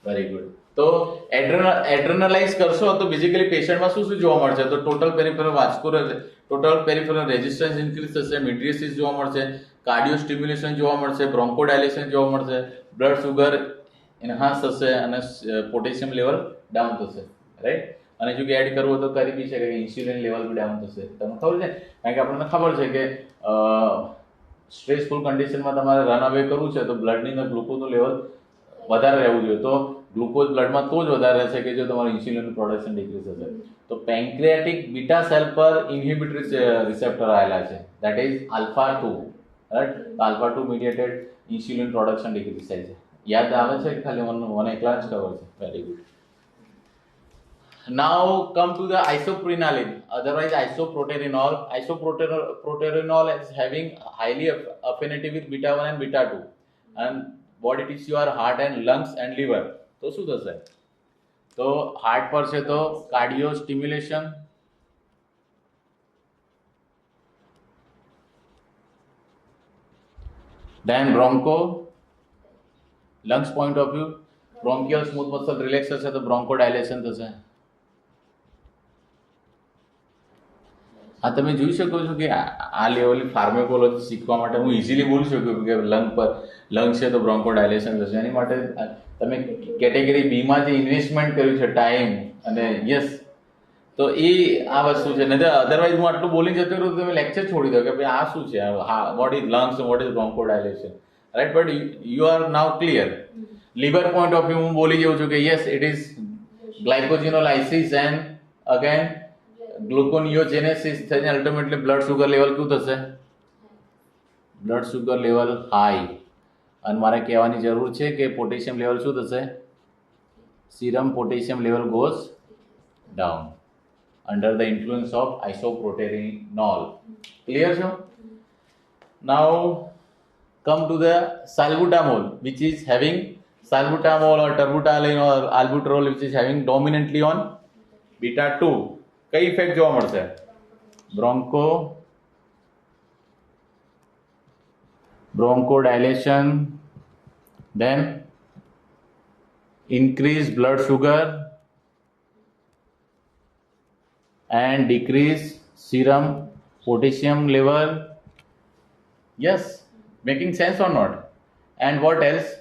Very good. તો એડ્રેનલાઇઝ કરશો તો બેઝિકલી પેશન્ટમાં શું શું જોવા મળશે? તો ટોટલ પેરિફેરલ રેઝિસ્ટન્સ ઇન્ક્રીઝ થશે, મિડ્રીસિસ જોવા મળશે, કાર્ડિયો સ્ટિમ્યુલેશન જોવા મળશે, બ્રોન્કોડાયલેશન જોવા મળશે, બ્લડ સુગર એન્હાન્સ થશે અને પોટેશિયમ લેવલ ડાઉન થશે, રાઈટ? અને જો કે એડ કરવું હોય તો કરી બી શકે કે ઇન્સ્યુલિન લેવલ બી ડાઉન થશે. તમને ખબર છે? કારણ કે આપણને ખબર છે કે સ્ટ્રેસફુલ કન્ડિશનમાં તમારે રન અવે કરવું છે તો બ્લડની અંદર ગ્લુકોઝનું લેવલ વધારે રહેવું જોઈએ. તો ગ્લુકોઝ બ્લડમાં તો જ વધારે રહેશે કે જો તમારું ઇન્સ્યુલિનનું પ્રોડક્શન ડિક્રીઝ થશે. તો પેન્ક્રિયાટિક બીટા સેલ પર ઇન્હિબિટરી રિસેપ્ટર આવેલા છે, that is alpha 2, right? Alpha 2 mediated insulin production decrease થાય છે. યાદ આવે છે કે ખાલી મને એકલા જ ખબર છે? Very good. Now come to the isoprenaline, otherwise isoproterenol. Isoproterenol is having highly affinity with beta 1 and beta 2 and body tissue are heart and lungs and liver. તો શું થશે? તો હાર્ટ પર છે તો cardio stimulation, then broncho, lungs point of view, bronchial smooth muscle relax થશે તો bronchodilation થશે. હા, તમે જોઈ શકો છો કે આ લેવલની ફાર્મેકોલોજી શીખવા માટે હું ઇઝીલી બોલી શકું કે લંગ છે તો બ્રોન્કોડાયલેશન થશે. એની માટે તમે કેટેગરી બીમાં જે ઇન્વેસ્ટમેન્ટ કર્યું છે ટાઈમ અને યસ, તો એ આ વસ્તુ છે. નહીં અધરવાઇઝ હું આટલું બોલી જતો રહું તો તમે લેક્ચર છોડી દો કે ભાઈ આ શું છે, હા what is lungs, what is bronchodilation, right? But you are now clear. Liver point of view હું બોલી જાઉં છું કે yes it is glycogenolysis and again gluconeogenesis થઈને અલ્ટિમેટલી બ્લડ સુગર લેવલ શું થશે? Blood sugar level high. અને મારે કહેવાની જરૂર છે કે પોટેશિયમ લેવલ શું થશે? Serum potassium level goes down under the influence of isoproterenol. Clear છે? Now come to the salbutamol, which is having salbutamol or terbutaline or albuterol, which is having dominantly on beta 2. કઈ effect જોવા મળશે? બ્રોન્કો bronchodilation, then increase blood sugar and decrease serum potassium level. Yes, making sense or not? And what else?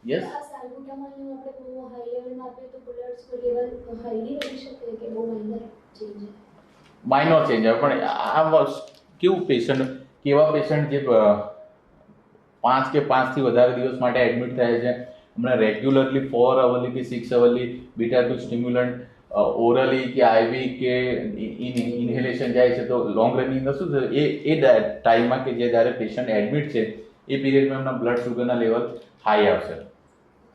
Yes. આ સાલ્બુટામોલનું આપણે બહુ high લેવલમાં આપીએ તો blood sugar level high રહી શકે કે બહુ માઇનર ચેન્જ માઇનર ચેન્જ આવે પણ આ કેવું પેશન્ટ કેવા પેશન્ટ જે 5 કે 5 થી વધારે દિવસ માટે એડમિટ થાય છે હમણાં રેગ્યુલરલી 4 અવરલી કે 6 અવરલી બીટા 2 સ્ટિમ્યુલન્ટ ઓરલી કે આઈવી કે ઇન્હેલેશન જાય છે તો લોંગ રનની અંદર શું છે એ ટાઈમમાં કે જે જ્યારે પેશન્ટ એડમિટ છે એ પીરિયડમાં એમના બ્લડ સુગરના લેવલ હાઈ આવશે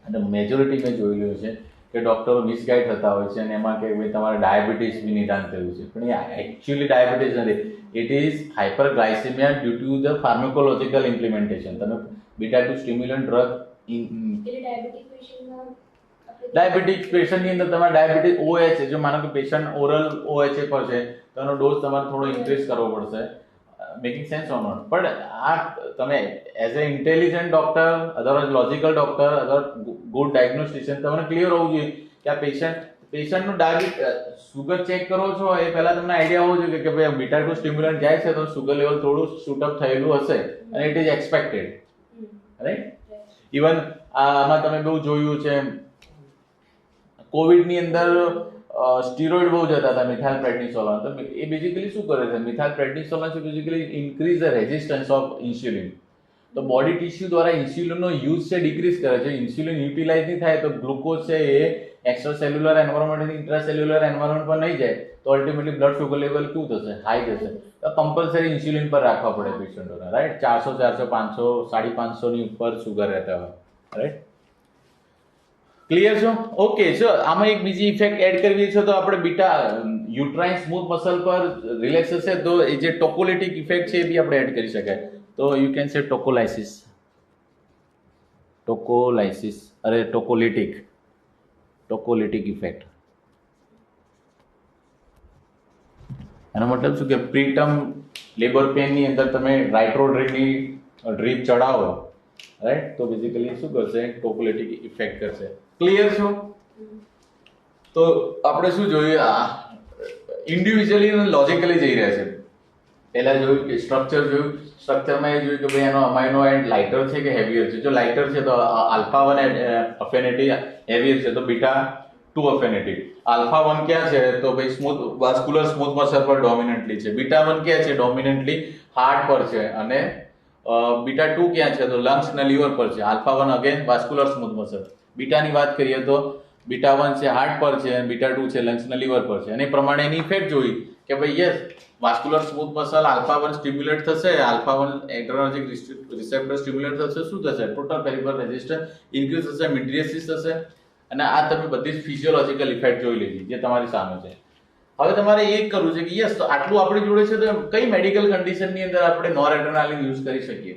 અને મેજોરિટી મેં જોયેલું છે કે ડૉક્ટરો મિસગાઈડ થતા હોય છે અને એમાં કે ભાઈ તમારે ડાયાબિટીસ બી નિદાન થયું છે પણ એ એકચ્યુઅલી ડાયાબિટીસ નથી it is hyperglycemia due to the pharmacological implementation તમે બીટા 2 સ્ટિમ્યુલન્ટ ડ્રગ એટલે ડાયાબિટીક પેશન્ટમાં ડાયાબિટીક પેશન્ટની અંદર તમારે ડાયાબિટીસ ઓએચ જો માનો કે પેશન્ટ ઓરલ ઓએચ પર છે તો એનો ડોઝ તમારે થોડો ઇન્ક્રીઝ કરવો પડશે મેકિંગ સેન્સ ઓર નોટ પણ આ તમે as a intelligent doctor otherwise logical doctor other good diagnostician તમને ક્લિયર હોવું જોઈએ કે આ પેશન્ટનું સુગર ચેક કરો છો એ પહેલા તમને આઈડિયા હોવો જોઈએ કે ભાઈ બીટા 2 સ્ટિમ્યુલન્ટ જાય છે તો સુગર લેવલ થોડું શૂટઅપ થયેલું હશે અને it is expected right even આમાં તમે બહુ જોયું છે કોવિડની અંદર સ્ટીરોઇડ બહુ જતા હતા મિથાઇલ પ્રેડનિસોલોન તો એ બેઝિકલી શું કરે છે મિથાઇલ પ્રેડનિસોલોન છે basically increase the resistance of insulin તો બોડી ટિશ્યુ દ્વારા ઇન્સ્યુલિનનો યુઝ છે ડિક્રીઝ કરે છે ઇન્સ્યુલિન યુટિલાઇઝ નહીં થાય તો ગ્લુકોઝ છે એ એક્સ્ટ્રા સેલ્યુલર એન્વાયરમેન્ટથી ઇન્ટ્રાસેલ્યુલર એન્વાયરમેન્ટ પર નહીં જાય તો અલ્ટિમેટલી બ્લડ શુગર લેવલ કેવું થશે હાઈ જશે તો કમ્પલસરી ઇન્સ્યુલિન પર રાખવા પડે પેશન્ટોને રાઈટ 400 400 500 550 ની ઉપર શુગર રહેતા હોય રાઈટ ક્લિયર છો ઓકે સો આમાં એક બીજી ઇફેક્ટ એડ કરવી છે તો આપણે બીટા યુટ્રાઇન સ્મૂથ મસલ પર રિલેક્સ હશે તો એ જે ટોકોલિટિક ઇફેક્ટ છે એ બી આપણે એડ કરી શકાય તો યુ કેન સે ટોકોલાઇસિસ અરે ટોકોલિટિક ઇફેક્ટ એનો મતલબ શું કે પ્રીટર્મ લેબર પેનની અંદર તમે રાઇટ્રોડ્રીની ડ્રીપ ચડાવો રાઈટ તો બેઝિકલી શું કરશે ટોકોલિટિક ઇફેક્ટ કરશે ક્લિયર છો તો આપણે શું જોયું ઇન્ડિવિજ્યુઅલી અને લોજિકલી જઈ રહ્યા છે પહેલા જોયું કે સ્ટ્રક્ચરમાં એ જોયું કે ભાઈ એનો અમાઇનો એન્ડ લાઇટર છે કે હેવીયર છે જો લાઇટર છે તો આલ્ફા 1 અફિનિટી હેવીયર છે તો બીટા 2 અફિનિટી આલ્ફા 1 ક્યાં છે તો ભાઈ સ્મૂથ મસલ પર ડોમિનન્ટલી છે બીટા 1 ક્યાં છે ડોમિનન્ટલી હાર્ટ પર છે અને બીટા 2 ક્યાં છે તો લંગ્સ અને લીવર પર છે alpha 1 again vascular smooth muscle બીટાની વાત કરીએ તો બીટા 1 છે હાર્ટ પર છે અને બીટા 2 છે લંગ્સ અને લીવર પર છે અને એ પ્રમાણે એની ઇફેક્ટ જોઈ કે ભાઈ yes vascular smooth muscle alpha 1 stimulate થશે આલ્ફા 1 એડ્રેનર્જિક રિસેપ્ટર સ્ટિમ્યુલેટ થશે શું થશે ટોટલ પેરિફેરલ રેઝિસ્ટન્સ ઇન્ક્રીઝ થશે મિડ્રિયસિસ થશે અને આ તમે બધી જ ફિઝિયોલોજિકલ ઇફેક્ટ જોઈ લીધી જે તમારી સામે છે હવે તમારે એ કરવું છે કે યસ તો આટલું આપણી જોડે છે તો કઈ મેડિકલ કન્ડિશનની અંદર આપણે નોરેડ્રેનાલિન યુઝ કરી શકીએ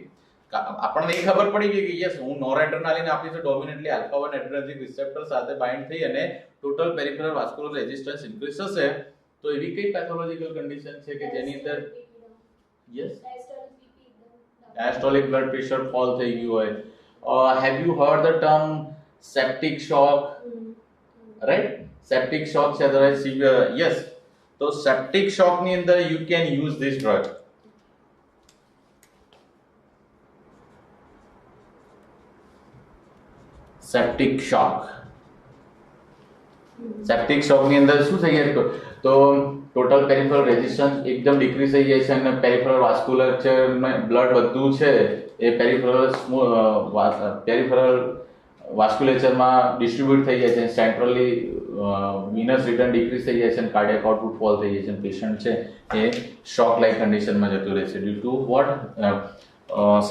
આપણને એ ખબર પડી ગઈ કે યસ હું નોરેડ્રેનાલિન આપીશ તો ડોમિનેટલી આલ્ફા 1 એડ્રેનર્જિક રિસેપ્ટર સાથે બાઇન્ડ થઈ અને total peripheral vascular resistance increase થશે તો એવી કઈ પેથોલોજીકલ કન્ડિશન છે કે જેની અંદર yes diastolic blood pressure fall થઈ ગયું હોય have you heard the term septic shock right septic shock છે અધરવાઇઝ યસ તો સેપ્ટિક શોક ની અંદર you can use this drug septic shock ની અંદર શું થઈ જાય તો ટોટલ પેરિફેરલ રેઝિસ્ટન્સ એકદમ ડિક્રીઝ થઈ જાય છે અને પેરિફેરલ વાસ્ક્યુલચર બ્લડ બધું છે એ પેરિફેરલ વાસ્ક્યુલેચરમાં ડિસ્ટ્રીબ્યુટ થઈ જાય છે સેન્ટ્રલી વિનસ રિટર્ન ડિક્રીઝ થઈ જાય છે અને કાર્ડિયાક આઉટપુટ ફોલ થઈ જાય છે પેશન્ટ છે એ શોક લાઇક કન્ડિશનમાં જતું રહે છે ડ્યુ ટુ વોટ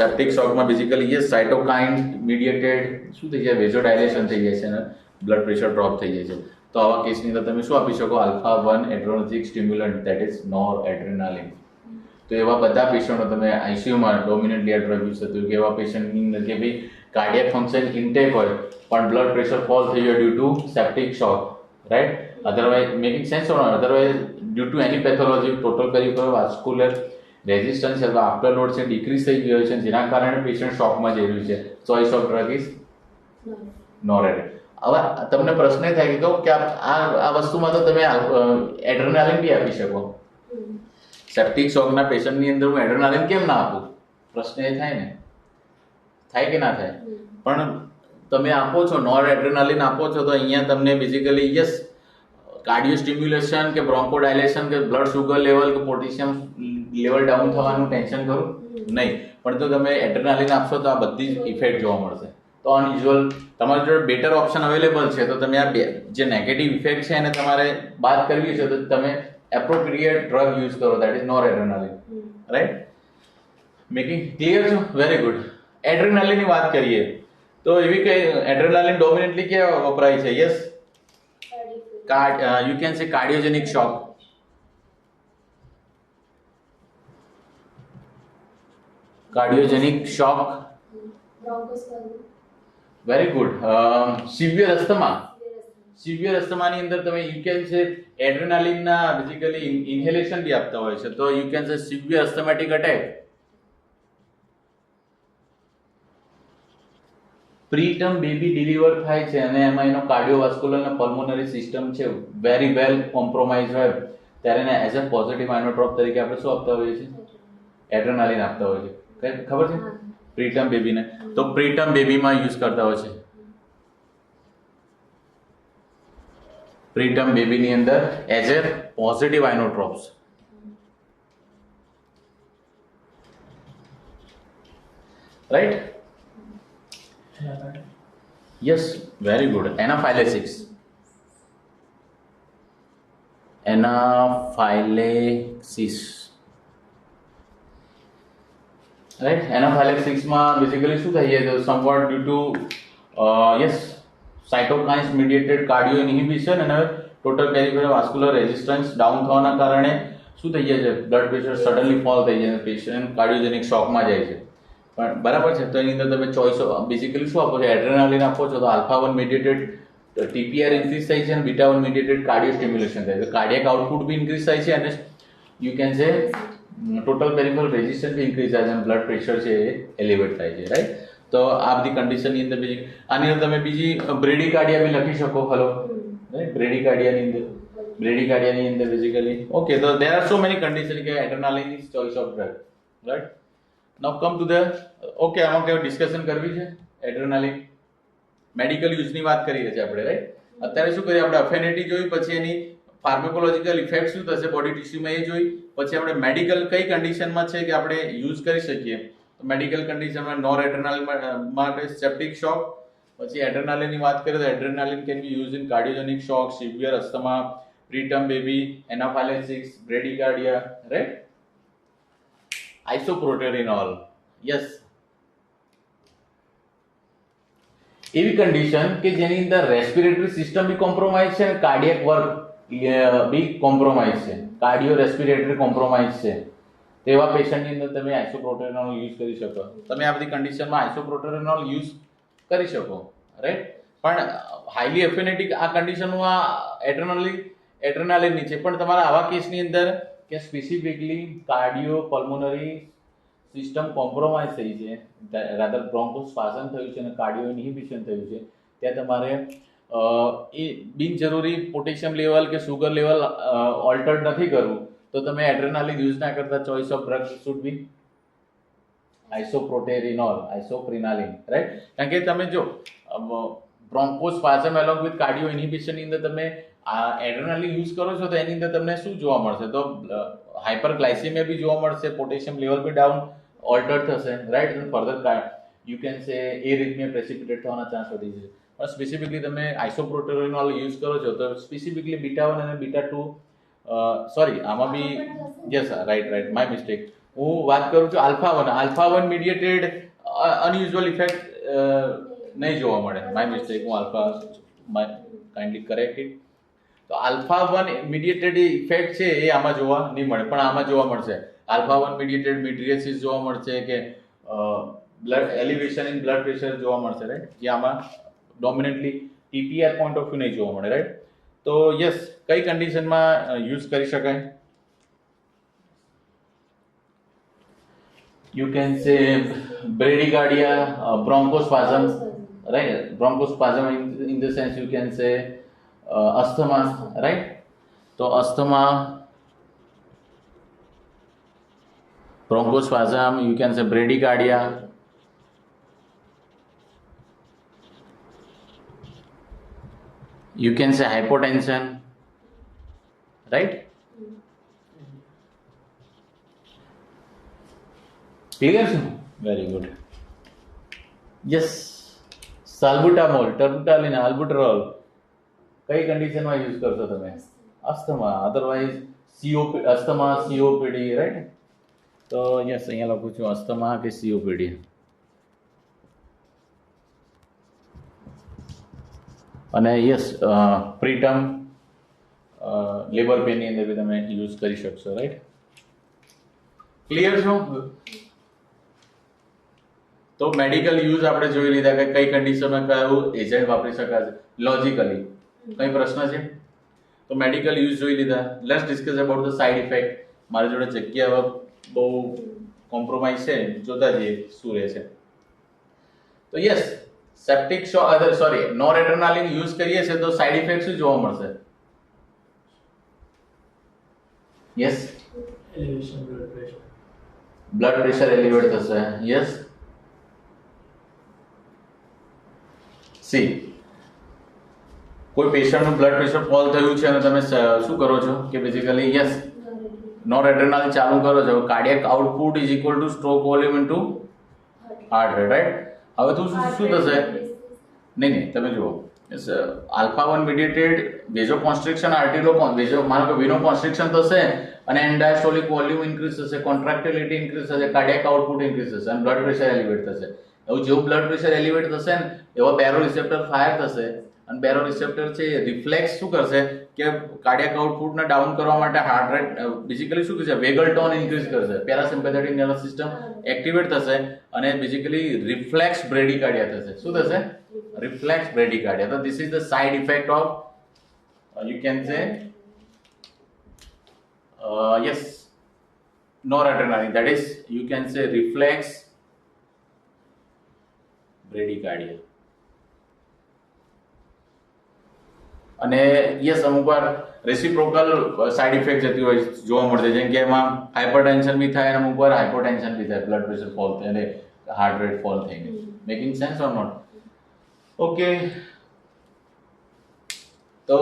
સેપ્ટિક શોકમાં બેઝિકલી યસ સાઇટોકાઇન મીડિયેટેડ શું થઈ જાય વેઝોડાયલેશન થઈ જાય છે અને બ્લડ પ્રેશર ડ્રોપ થઈ જાય છે તો આવા કેસની અંદર તમે શું આપી શકો આલ્ફા 1 એડ્રેનર્જિક સ્ટિમ્યુલન્ટ ધેટ ઇઝ નોરએડ્રેનાલિન તો એવા બધા પેશન્ટો તમે આઈસીયુમાં ડોમિનન્ટલી આ ડ્રગ યુઝ થતું કે એવા પેશન્ટની અંદર કે ભાઈ કાર્ડિયાક ફંક્શન ઇન્ટેક હોય પણ બ્લડ પ્રેશર ફોલ થઈ ગયો due to septic shock right otherwise making sense or otherwise due to any pathology total peripheral vascular resistance અથવા આફ્ટર લોડ છે ડિક્રીઝ થઈ ગયો છે, જેના કારણે પેશન્ટ શોકમાં જઈ રહ્યું છે. Choice of drug is noradrenaline. હવે તમને પ્રશ્ન એ થાય કે આ વસ્તુમાં તો તમે એડ્રેનાલિન બી આપી શકો. સેપ્ટિક શોકના પેશન્ટની અંદર હું એડ્રેનાલિન કેમ ના આપું? પ્રશ્ન એ થાય ને, થાય કે ના થાય? પણ તમે આપો છો નોર એડ્રેનાલિન આપો છો તો અહીંયા તમને બેઝિકલી યસ કાર્ડિયો સ્ટિમ્યુલેશન કે બ્રોન્કોડાયલેશન કે બ્લડ શુગર લેવલ કે પોટેશિયમ લેવલ ડાઉન થવાનું ટેન્શન કરું નહીં, પણ જો તમે એડ્રેનાલિન આપશો તો આ બધી જ ઇફેક્ટ જોવા મળશે. તો અનયુઝ્યુઅલ તમારી જોડે બેટર ઓપ્શન અવેલેબલ છે, તો તમે આ જે નેગેટિવ ઇફેક્ટ છે એને તમારે બાદ કરવી છે તો તમે એપ્રોપ્રિએટ ડ્રગ યુઝ કરો, that is nor adrenaline. Right? Making clear છો? Very good. એડ્રેનાલિનની વાત કરીએ તો એવી કઈ એડ્રેનાલિન ડોમિનેટલી ક્યાં વપરાય છે? Yes, you can say cardiogenic shock. Cardiogenic shock. Very good. Severe asthma. Severe asthma ની અંદર તમે you can say adrenaline ના basically inhalation બી આપતા હોય છે, તો you can say severe asthmatic attack. Preterm baby deliver થાય છે અને એમાં એનો કાર્ડિયોવાસ્ક્યુલર અને પલ્મોનરી સિસ્ટમ છે વેરી વેલ કોમ્પ્રોમાઇઝ હોય ત્યારે એને એઝ અ પોઝિટિવ આઇનોટ્રોપ તરીકે આપણે શું આપતા હોઈએ છીએ? એડ્રેનાલિન આપતા હોઈએ છીએ. ખબર છે? પ્રીટર્મ બેબીને તો પ્રીટર્મ બેબીમાં યુઝ કરતા હોય છે. પ્રીટર્મ બેબીની અંદર as a positive inotropes. Right? Yes, very good. Anaphylaxis. Anaphylaxis. Right? Anaphylaxis માં basically શું થાય છે? Somewhat due to yes, cytokines mediated cardio inhibition અને total peripheral vascular resistance down થવાના કારણે શું થઈ જાય છે? બ્લડ પ્રેશર સડનલી ફોલ થઈ જાય, પેશન્ટ કાર્ડિયોજેનિક શોકમાં જાય છે. પણ બરાબર છે, તો એની અંદર તમે ચોઇસ બેઝિકલી શું આપો છો? એડ્રેનાલિન આપો છો તો આલ્ફા 1 મીડિયેટેડ ટીપીઆર ઇન્ક્રીઝ થાય છે અને બીટા 1 મીડિયેટેડ કાર્ડિયો સ્ટિમ્યુલેશન થાય છે. કાર્ડિયક આઉટપુટ બી ઇન્ક્રીઝ થાય છે અને you can say total peripheral resistance be increase થાય છે અને બ્લડ પ્રેશર છે એ એલિવેટ થાય છે. રાઈટ? તો આ બધી કન્ડિશનની અંદર બીજી આની અંદર તમે બીજી બ્રેડીકાર્ડિયા બી લખી શકો. Hello, right? બ્રેડીકાર્ડિયાની અંદર બેઝિકલી ઓકે, તો there are so many condition કે adrenaline is choice of drug. Right? Now come to the okay, આમાં કેવું ડિસ્કશન કરવી છે? એડ્રેનાલિન મેડિકલ યુઝની વાત કરીએ છીએ આપણે. રાઈટ? અત્યારે શું કરીએ આપણે? અફિનિટી જોઈ, પછી એની ફાર્માકોલોજીકલ ઇફેક્ટ શું થશે બોડી ટિશ્યુમાં એ જોઈ, પછી આપણે મેડિકલ કઈ કન્ડિશનમાં છે કે આપણે યુઝ કરી શકીએ. તો મેડિકલ કન્ડિશનમાં નોર એડ્રેનાલિન માટે સેપ્ટિક શોક, પછી એડ્રેનાલિનની વાત કરીએ તો adrenaline can be use in cardiogenic shock, severe asthma, preterm baby, anaphylaxis, bradycardia. Right? Isoproterenol. Yes, એવી કન્ડિશન કે જેની અંદર રેસ્પિરેટરી સિસ્ટમ બી કોમ્પ્રોમાઇઝ છે અને કાર્ડિયક વર્ક બી કોમ્પ્રોમાઇઝ છે, કાર્ડિયો રેસ્પિરેટરી કોમ્પ્રોમાઇઝ છે, તેવા પેશન્ટની અંદર તમે આઇસોપ્રોટેરેનોલ યુઝ કરી શકો. તમે આ બધી કન્ડિશનમાં આઇસોપ્રોટેરેનોલ યુઝ કરી શકો. રાઈટ? પણ હાઈલી એફિનેટિક આ કન્ડિશનમાં એડ્રેનાલિનની છે, પણ તમારા આવા કેસની અંદર કે specifically cardio pulmonary system compromise થઈ છે, રાધર બ્રોન્કોસ્પાઝમ થયું છે અને કાર્ડિયો ઇન્હિબિશન થયું છે, ત્યાં તમારે એ બિનજરૂરી પોટેશિયમ લેવલ કે સુગર લેવલ ઓલ્ટર્ડ નથી કરવું, તો તમે એડ્રેનાલિન યુઝ ના કરતા choice of drug should be isoproterenol, isoprenaline. Right? કારણ કે તમે જો બ્રોન્કોસ્પાઝમ એલોંગ વિથ કાર્ડિયો ઇન્હિબિશનની અંદર તમે આ એડ્રેનાલિન યુઝ કરો છો તો એની અંદર તમને શું જોવા મળશે? તો હાઇપરગ્લાયસેમિયા બી જોવા મળશે, પોટેશિયમ લેવલ બી ડાઉન ઓલ્ટર્ડ થશે. રાઈટ? અને ફર્ધર યુ કેન સે એરિથમિયા પ્રેસિપિટેટ થવાના ચાન્સ વધી છે. પણ સ્પેસિફિકલી તમે આઇસોપ્રોટેરેનોલ યુઝ કરો છો તો સ્પેસિફિકલી બીટા 1 અને બીટા 2 સોરી આમાં બી યસ રાઈટ માય મિસ્ટેક, હું વાત કરું છું આલ્ફા 1 મીડિયેટેડ અનયુઝ્યુઅલ ઇફેક્ટ નહીં જોવા મળે. માય મિસ્ટેક, હું કાઇન્ડલી કરેક્ટ ઇટ. તો આલ્ફા 1 મીડિયેટેડ ઇફેક્ટ છે એ આમાં જોવા નહીં મળે, પણ આમાં જોવા મળશે. આલ્ફા 1 મીડિયેટેડ મિડ્રિયસિસ જોવા મળશે કે blood elevation in blood pressure જોવા મળશે. રાઈટ? જે આમાં ડોમિનેટલી ટીપીઆર પોઈન્ટ ઓફ વ્યૂ નહીં જોવા મળે. રાઈટ? તો યસ, કઈ કન્ડિશનમાં યુઝ કરી શકાય? you can say bradycardia, bronchospasm, right? Bronchospasm in the sense you can say asthma, right? So asthma, bronchospasm, you can say bradycardia. You can say hypotension, right? Clear? Very good. Yes. Salbutamol, terbutaline, albuterol. કઈ કન્ડિશનમાં use કરશો તમે? Asthma, otherwise asthma, COPD, right? તો yes, અહીંયા લખું છું asthma કે COPD. અને યસ, પ્રીટર્મ લેબર પેનની અંદર બી તમે યુઝ કરી શકશો, રાઈટ? ક્લિયર છો? તો મેડિકલ યુઝ આપણે જોઈ લીધા કે કઈ કન્ડિશનમાં કયું એજન્ટ વાપરી શકાશે લોજિકલી. કઈ પ્રશ્ન છે? તો મેડિકલ યુઝ જોઈ લીધા. Let's discuss about the side effect. મારી જોડે જગ્યા બહુ કોમ્પ્રોમાઇઝ છે, જોતા જઈએ શું રહે છે. તો યસ, સેપ્ટિક નોરેડ્રેનાલિન યુઝ કરીએ છીએ તો સાઇડ ઇફેક્ટ શું જોવા મળશે? Yes, elevation blood pressure. Blood pressure elevate થશે. યસ, સી કોઈ પેશન્ટનું બ્લડ પ્રેશર ફોલ થયું છે અને તમે શું કરો છો કે બેઝિકલી યસ નોરેડ્રેનાલિન ચાલુ કરો છો. Cardiac output is equal to stroke volume into heart rate, right? હવે તો શું થશે? નહીં, તમે જુઓ, આલ્ફા 1 મીડિયેટેડ વેઝો કોન્સ્ટ્રિક્શન આર્ટેરિયો વેઝો, માનો કે વેનો કોન્સ્ટ્રિક્શન થશે અને એન્ડ ડાયસ્ટોલિક વોલ્યુમ ઇન્ક્રીઝ થશે, કોન્ટ્રાક્ટિલિટી ઇન્ક્રીઝ થશે, કાર્ડિયક આઉટપુટ ઇન્ક્રીઝ થશે અને બ્લડ પ્રેશર એલિવેટ થશે. એવું જેવું બ્લડ પ્રેશર એલિવેટ થશે ને એવા બેરો રિસેપ્ટર ફાયર થશે અને બેરો રિસેપ્ટર છે રિફ્લેક્સ શું કરશે કે કાર્ડિયક આઉટપુટને ડાઉન કરવા માટે હાર્ટ રેટ બેઝિકલી શું કરશે? વેગલ ટોન ઇન્ક્રીઝ કરશે, પેરાસિમ્પેથેટિક નર્વસ સિસ્ટમ એક્ટિવેટ થશે અને બેઝિકલી રિફ્લેક્સ બ્રેડીકાર્ડિયા થશે. શું થશે? રિફ્લેક્સ બ્રેડીકાર્ડિયા. તો this is the side effect of you can સે yes noradrenaline, that is you can say reflex bradycardia. અને યસ, અમુક વાર રેસિપ્રોકલ સાઇડ ઇફેક્ટ જતી હોય જોવા મળશે, જેમ કે એમાં હાઇપરટેન્શન બી થાય અને અમુક વાર હાઇપોટેન્શન બી થાય, બ્લડ પ્રેશર ફોલ થાય અને હાર્ટ રેટ ફોલ થઈને. Making sense or not? Okay, તો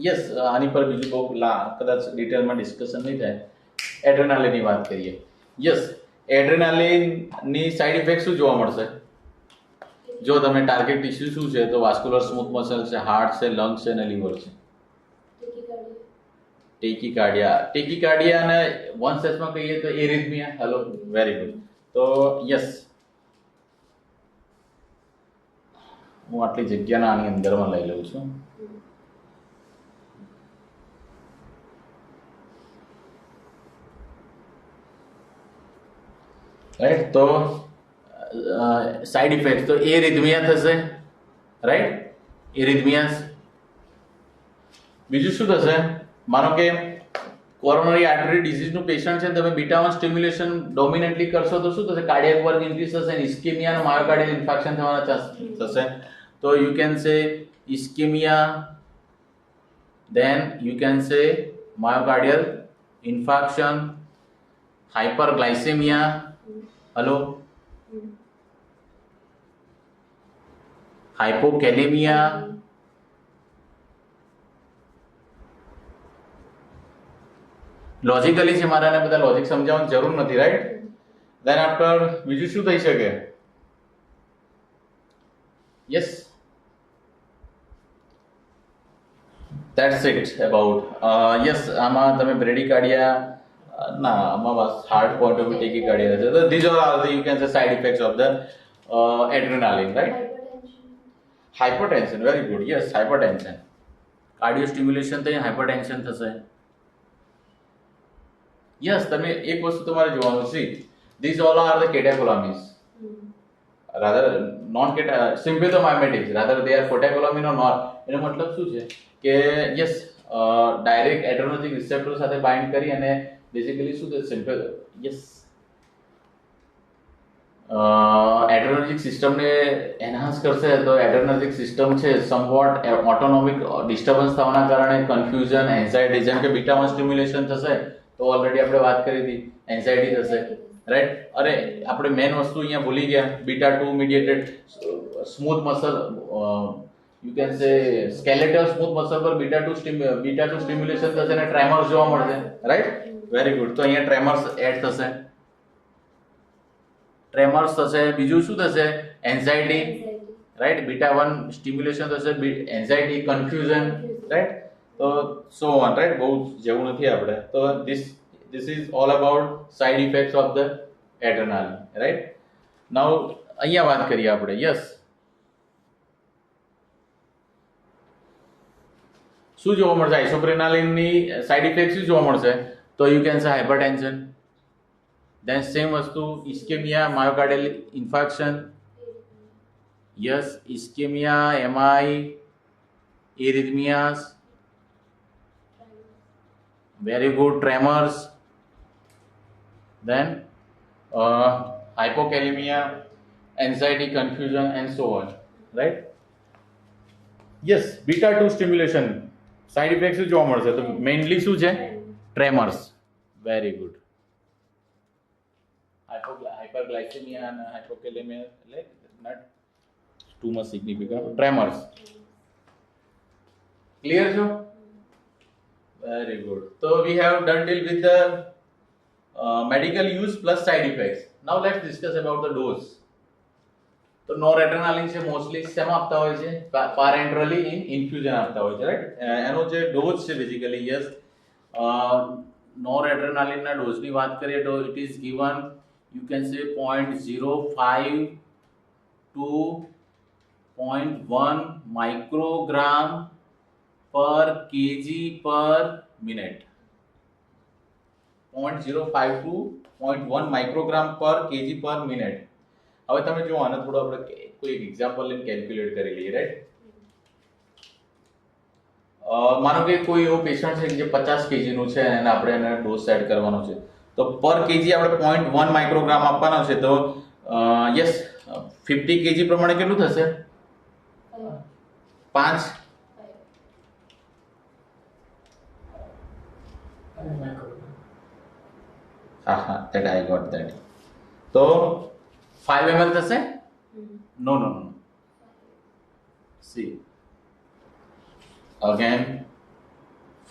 યસ, આની પર બીજું બહુ કદાચ ડિટેલમાં ડિસ્કશન નહીં થાય. એડ્રેનાલિનની વાત કરીએ. યસ, એડ્રેનાલિનની સાઇડ ઇફેક્ટ શું જોવા મળશે? જો તમે ટાર્ગેટ ટિશ્યુ શું છે તો વાસ્ક્યુલર સ્મૂથ મસલ છે, હાર્ટ છે, લંગ્સ છે અને લીવર છે. ટેકીકાર્ડિયા અને વન સેન્સમાં કહીએ તો એરિથમિયા. Hello, very good. તો યસ, હું આટલી જગ્યાના આની અંદરમાં લઈ લઉં છું. રાઈટ, તો સાઇડ ઇફેક્ટ તો એરિથમિયા થશે, રાઈટ? એરિથમિયાસ. બીજું શું થશે? માનો કે કોરોનરી આર્ટરી ડિઝીઝનું પેશન્ટ છે, તમે બીટા 1 સ્ટિમ્યુલેશન ડોમિનેન્ટલી કરશો તો શું થશે? કાર્ડિયક વર્ક ઇન્ક્રીઝ થશે અને ઇસ્કેમિયા અને માયોકાર્ડિયલ ઇન્ફાર્ક્શન થવાના ચાન્સ થશે. તો you can say ischemia, then you can say myocardial infarction, hyperglycemia. Hello, hypokalemia, logically છે, મારાને બધા લોજિક સમજાવવાની જરૂર નથી, રાઈટ? ધેન આફ્ટર બીજું શું થઈ શકે? Yes, that's it about yes, આમાં તમે બ્રેડીકાર્ડિયા ના, આમાં બસ હાર્ટ પોઈન્ટ ઓફ ટેકીકાર્ડિયા છે. તો these are all the you can say side effects of the adrenaline, right? Hypertension, very good. Yes, hypertension, cardio stimulation થઈ હાઇપરટેન્શન થશે. યસ, તમે એક વસ્તુ તમારે જોવાનું છે, these all are the catecholamines, rather non sympathomimetics, rather they are catecholamine or not. એનો મતલબ શું છે કે યસ, ડાયરેક્ટ એડ્રેનર્જિક રિસેપ્ટર સાથે બાઇન્ડ કરી અને બેઝિકલી શું થશે? યસ, એડ્રેનર્જિક સિસ્ટમને એનહાન્સ કરશે તો એડ્રેનર્જિક સિસ્ટમ છે સમવોટ ઓટોનોમિક ડિસ્ટર્બન્સ થવાના કારણે કન્ફ્યુઝન એન્ઝાયટી, જેમ કે બીટા 1 સ્ટિમ્યુલેશન થશે તો ઓલરેડી આપણે વાત કરી હતી એન્ઝાયટી થશે, રાઈટ. અરે આપણે મેઇન વસ્તુ અહીંયા ભૂલી ગયા, beta 2 mediated smooth muscle, you can say skeletal smooth muscle પર બીટા 2 સ્ટિમ્યુલેશન થશે અને ટ્રેમર્સ જોવા મળશે, રાઈટ. Very good. તો અહીંયા ટ્રેમર્સ એડ થશે, ટ્રેમર્સ થશે. બીજું શું થશે? Anxiety, right. બીટા 1 સ્ટિમ્યુલેશન થશે, એન્ઝાયટી, કન્ફ્યુઝન, રાઈટ. તો સો ઓન, રાઈટ. બહુ જેવું નથી આપણે. તો this is all about side effects of the adrenaline, right. Now અહીંયા વાત કરીએ આપણે. યસ, શું જોવા મળશે? આઇસોપ્રેનાલિનની સાઇડ ઇફેક્ટ શું જોવા મળશે? તો you can say hypertension, then same વસ્તુ ischemia, myocardial infarction, yes, ischemia, MI, arrhythmias, very good, tremors, then hypokalemia, anxiety, confusion and so on, right. yes, beta 2 stimulation side effect શું જોવા મળશે? તો mainly શું છે? Tremors. Very good. hyperglycemia and hypokalemia, like not too much significant. Tremors. Clear, sir? Very good. So we have done deal with the medical use plus side effects. Now let's discuss about the dose. તો નોરએડ્રેનાલિન છે mostly શેમાં આપતા હોય છે? પારેન્ટ્રલી in infusion આપતા હોય છે, right. એનો જે ડોઝ છે બેઝિકલી, યસ, નોરએડ્રેનાલિનના ડોઝની વાત કરીએ તો it is given, you can say 0.05 to 0.1 microgram per kg per minute. 0.05 to 0.1 microgram per kg per minute. હવે તમે જો આને થોડું આપણે કોઈ એક એક્ઝામ્પલ લઈને કેલ્ક્યુલેટ કરી લઈએ, રાઈટ. માનો કે કોઈ એવો પેશન્ટ છે જે 50 kg નું છે અને આપણે એને ડોઝ સેટ કરવાનો છે, તો પર કેજી આપણે 0.1 માઇક્રોગ્રામ આપવાનો છે. તો યસ, 50 kg પ્રમાણે કેટલું થશે? 5. હા, that I got that. તો 5 ml થશે? No. See, again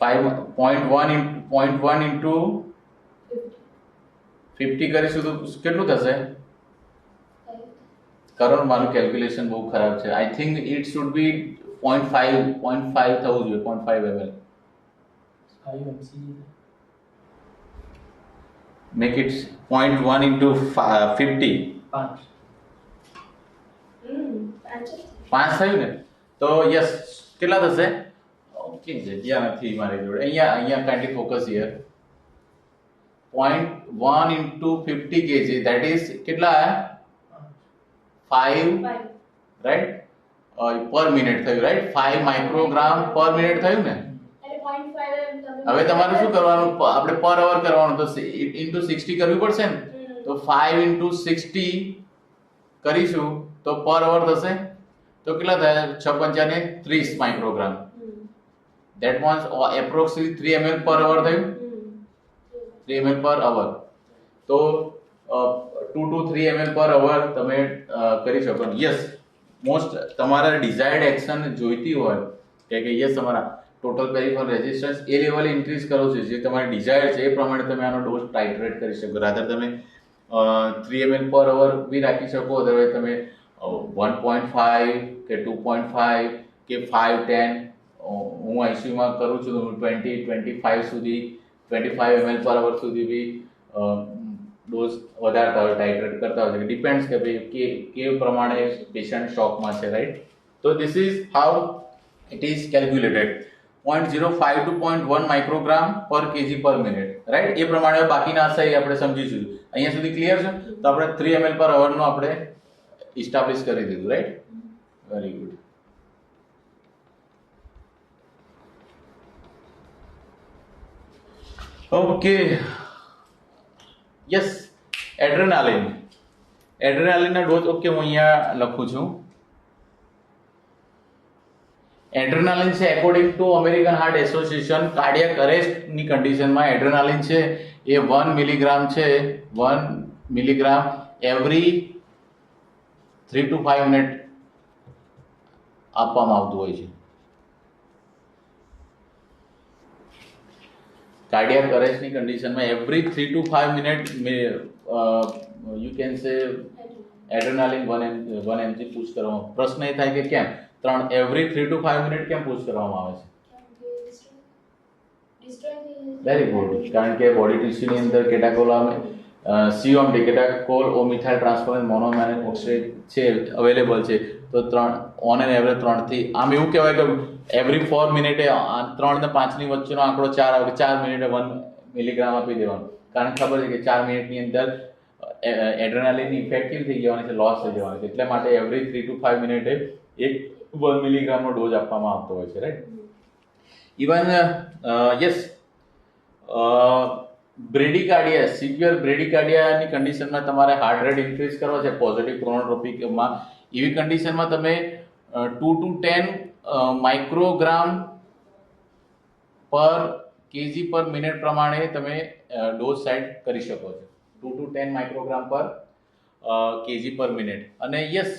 5.1 into 50 કરીશું તો કેટલું થશે? કરો મારું કેલ્ક્યુલેશન બહુ ખરાબ છે. I think it should be 0.5 થવું જોઈએ, 0.5 ml. 5 mcg. Make it 0.1 into 50. 5 થયું ને? તો યસ, કેટલા થશે? ઓકે, જગ્યા નથી મારી જોડે. અહીંયા kindly focus here. 0.1 into 50 kg, that is કેટલા? 5, right? પર મિનિટ થયું, રાઈટ. 5 માઇક્રોગ્રામ પર મિનિટ થયું ને? હવે તમારે શું કરવાનું? આપણે પર અવર કરવાનું, તો ઇન્ટુ 60 કરવી પડશે ને. તો 5 into 60 કરીશું તો પર અવર થશે. તો કેટલા થયા? 6 પંચાને 30 microgram. That means approximately 3 ml per hour થયું. 3 ml per hour. તો 2 to 3 ml per hour તમે કરી શકો. યસ, મોસ્ટ તમારા ડિઝાયર્ડ એક્શન જોઈતી હોય કે યસ તમારા ટોટલ પેરિફેરલ રેઝિસ્ટન્સ એ લેવલે ઇન્ક્રીઝ કરો છો જે તમારે ડિઝાયર્ડ છે એ પ્રમાણે તમે આનો ડોઝ ટાઇટ્રેટ કરી શકો. રાધર તમે 3 ml પર અવર બી રાખી શકો, અધરવાઇઝ તમે 1.5 કે 2.5 કે 5, 10, હું આઈસીયુમાં કરું છું તો હું 25 સુધી 25 ml પર અવર સુધી બી ડોઝ વધારતા હોય, ટાઇટ્રેટ કરતા હોય. ડિપેન્ડ્સ કે ભાઈ કેવું પ્રમાણે પેશન્ટ શોકમાં છે, રાઈટ. તો this is how it is calculated. 0.05 to 0.1 microgram પર કેજી પર મિનિટ, રાઈટ. એ પ્રમાણે બાકીના સહી આપણે સમજીશું. અહીંયા સુધી ક્લિયર છે? તો આપણે 3 ml પર અવરનો આપણે ઇસ્ટાબ્લિશ કરી દીધું, right. Very good. Okay, yes, adrenaline. એડ્રેનાલિનના ડોઝ ઓકે હું અહીંયા લખું છું. એડ્રેનાલિન છે according to American Heart Association cardiac અરેસ્ટની કન્ડિશનમાં એડ્રેનાલિન છે એ 1 મિલીગ્રામ છે 1 મિલીગ્રામ એવરી 3 to 5 મિનિટ આપવામાં આવતું હોય છે. કાર્ડિયક અરેસ્ટની કન્ડિશનમાં every 3 to 5 minute you can સે એડ્રેનાલિન 1 mg પુશ કરવામાં. પ્રશ્ન એ થાય કે કેમ એવરી 3 to 5 મિનિટ કેમ પુશ કરવામાં આવે છે? Very good. કારણ કે બોડી ટિશ્યુની અંદર COMT કેટાકોલ ઓ મિથાઇલ ટ્રાન્સફરમેસ મોનોઅમાઇન ઓક્સાઇડ છે અવેલેબલ છે. તો 3 ઓન એન એવરેજ 3 થી આમ એવું કહેવાય કે એવરી 4 મિનિટે 3 ને 5 ની વચ્ચેનો આંકડો 4 આવે કે 4 મિનિટે 1 મિલીગ્રામ આપી દેવાનું. કારણ ખબર છે કે 4 મિનિટની અંદર એડ્રેનાલિનની ઇફેક્ટ કેવી થઈ જવાની છે, લોસ થઈ જવાની છે. એટલે માટે એવરી 3 to 5 મિનિટે એક 1 મિલીગ્રામનો ડોઝ આપવામાં આવતો હોય છે, રાઈટ. ઇવન યસ બ્રેડિકાર્ડિયા, સિવિયર બ્રેડિકાર્ડિયાની કન્ડિશનમાં તમારે હાર્ટ રેટ ઇન્ક્રીઝ કરવો છે પોઝિટિવ ક્રોનોટ્રોપિકમાં. એવી કન્ડિશનમાં તમે 2 to 10 માઇક્રોગ્રામ પર કેજી પર મિનિટ પ્રમાણે તમે ડોઝ સેટ કરી શકો છો. 2 to 10 માઇક્રોગ્રામ પર કેજી પર મિનિટ. અને યસ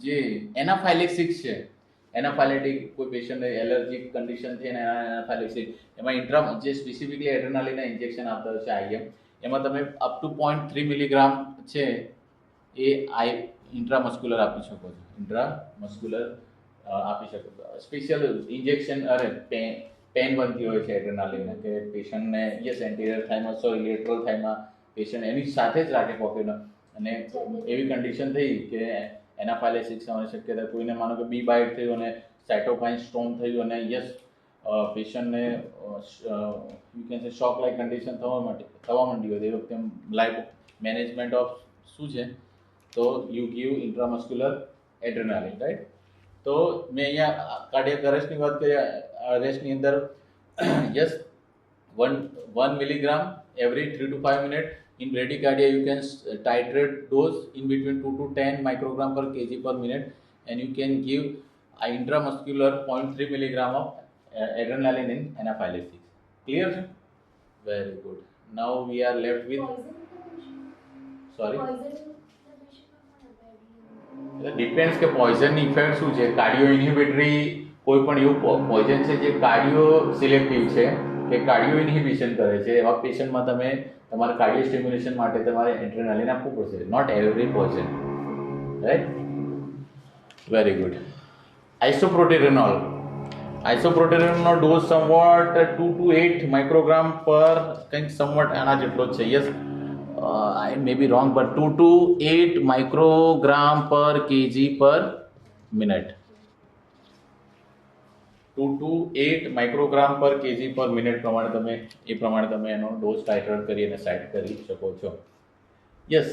જે એનાફાઇલેક્સિસ છે, એનાફાઇલેટિક કોઈ પેશન્ટને એલર્જીક કન્ડિશન છે ને એનાફાઇલેક્સિસ, એમાં જે સ્પેસિફિકલી એડ્રેનાલિનના ઇન્જેક્શન આપતા હોય છે IM, એમાં તમે અપ ટુ 0.3 મિલીગ્રામ છે એ ઇન્ટ્રામસ્ક્યુલર આપી શકો છો. ઇન્ટ્રામસ્ક્યુલર આપી શકો છો. સ્પેશિયલ ઇન્જેક્શન પેન બનતી હોય છે એડ્રેનાલિન કે પેશન્ટને યસ એન્ટિરિયર થાઈમાં લેટરલ થાઈમાં પેશન્ટ એની સાથે જ રાખે પોકેટમાં. અને એવી કન્ડિશન થઈ કે એનાફાઇલેક્સિસ થવાની શક્યતા, કોઈને માનો કે બી બાઇટ થયું અને સાઇટોકાઇન સ્ટોર્મ થયું અને યસ પેશન્ટને યુ કેન સે શોક લાઇક કન્ડિશન થવા માંડી હોય, એ વખતે લાઈફ મેનેજમેન્ટ ઓફ શું છે, તો you give intramuscular adrenaline, right. તો મેં અહીંયા કાર્ડિયક અરેસ્ટની વાત કરી. અરેસ્ટની અંદર yes 1 milligram every 3 to 5 minutes. In bradycardia, you can titrate dose in between 2 to 10 microgram per kg per minute, and you can give intramuscular 0.3 milligram of adrenaline in anaphylaxis. Clear, sir? Very good. Now we are left with. Sorry. Depends કે પોઈઝનની effect શું છે. Cardio ઇન્હિબિટરી કોઈ પણ એવું poison છે જે cardio selective છે કે કાર્ડિયો ઇન્હિબિશન કરે છે, એવા પેશન્ટમાં તમે તમારે કાર્ડિયો સ્ટિમ્યુલેશન માટે તમારે એડ્રેનાલિન આપવું પડશે. Not every poison, right. Very good. આઇસોપ્રોટેરેનોલનો ડોઝ સમવોટ 2 to 8 માઇક્રોગ્રામ પર કંઈક સમવોટ આના જેટલો જ છે. Yes, I may be wrong, but 2 to 8 microgram per kg per minute. 2 to 8 microgram પર કેજી પર મિનિટ પ્રમાણે તમે એનો ડોઝ ટાઇટ્રેટ કરી અને સેટ કરી શકો છો. યસ,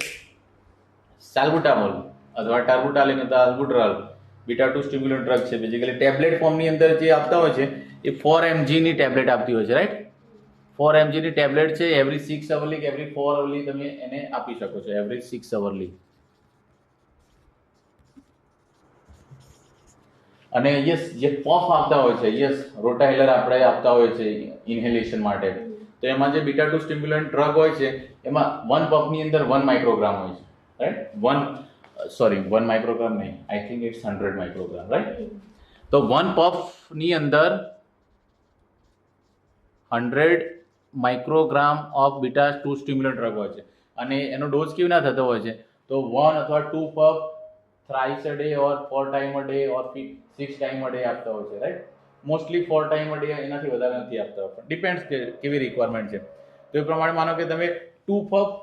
સાલ્બુટામોલ અથવા ટાર્બુટાલિન અથવા આલ્બુટ્રાલ બીટા 2 સ્ટિમ્યુલન્ટ ડ્રગ છે. બેઝિકલી ટેબ્લેટ ફોર્મની અંદર જે આપતા હોય છે એ 4 mg ની ટેબ્લેટ આપતી હોય છે, રાઈટ. 4 mg ની ટેબ્લેટ છે. એવરી 6 અવરલી કે એવરી 4 અવરલી તમે એને આપી શકો છો. એવરી 6 અવરલી. અને યસ, જે પફ આપતા હોય છે, યસ રોટાઇલર આપણે આપતા હોય છે ઇન્હેલેશન માટે, તો એમાં જે બીટા 2 સ્ટિમ્યુલન્ટ ડ્રગ હોય છે એમાં 1 પફની અંદર 1 માઇક્રોગ્રામ હોય છે, રાઈટ. 1 માઇક્રોગ્રામ નહીં, I think it's 100 microgram, right. તો 1 પફની અંદર 100 microgram of beta 2 stimulant drug હોય છે. અને એનો ડોઝ કેવી ના થતો હોય છે, તો 1 અથવા 2 puff thrice a day or 4 times a day or 6 times a day આપતા હોય છે, right. Mostly 4 times a day, એનાથી વધારે નથી આપતા. ડિપેન્ડ્સ કે કેવી રિક્વાયરમેન્ટ છે. તો એ પ્રમાણે માનો કે તમે 2 પફ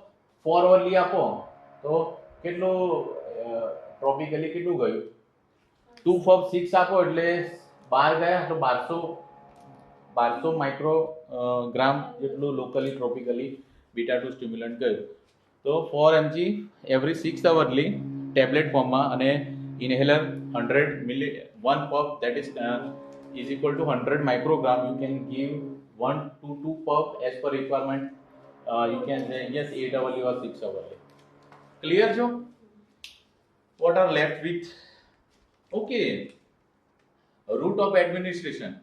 4 અવરલી આપો તો કેટલું ટ્રોપિકલી કેટલું ગયું? 2 પફ 6 આપો એટલે 12 ગયા, તો 1200 માઇક્રોગ્રામ જેટલું લોકલી ટ્રોપિકલી બીટા 2 સ્ટિમ્યુલન્ટ ગયું. તો 4 mg એવરી 6 અવરલી ટેબ્લેટ ફોર્મમાં અને inhaler 100 milli 1 puff that is equal to 100 microgram. You can give 1 to 2 puff as per requirement. You can say yes 8 hourly or 6 hourly. Clear છો? What are left with? Okay, root of administration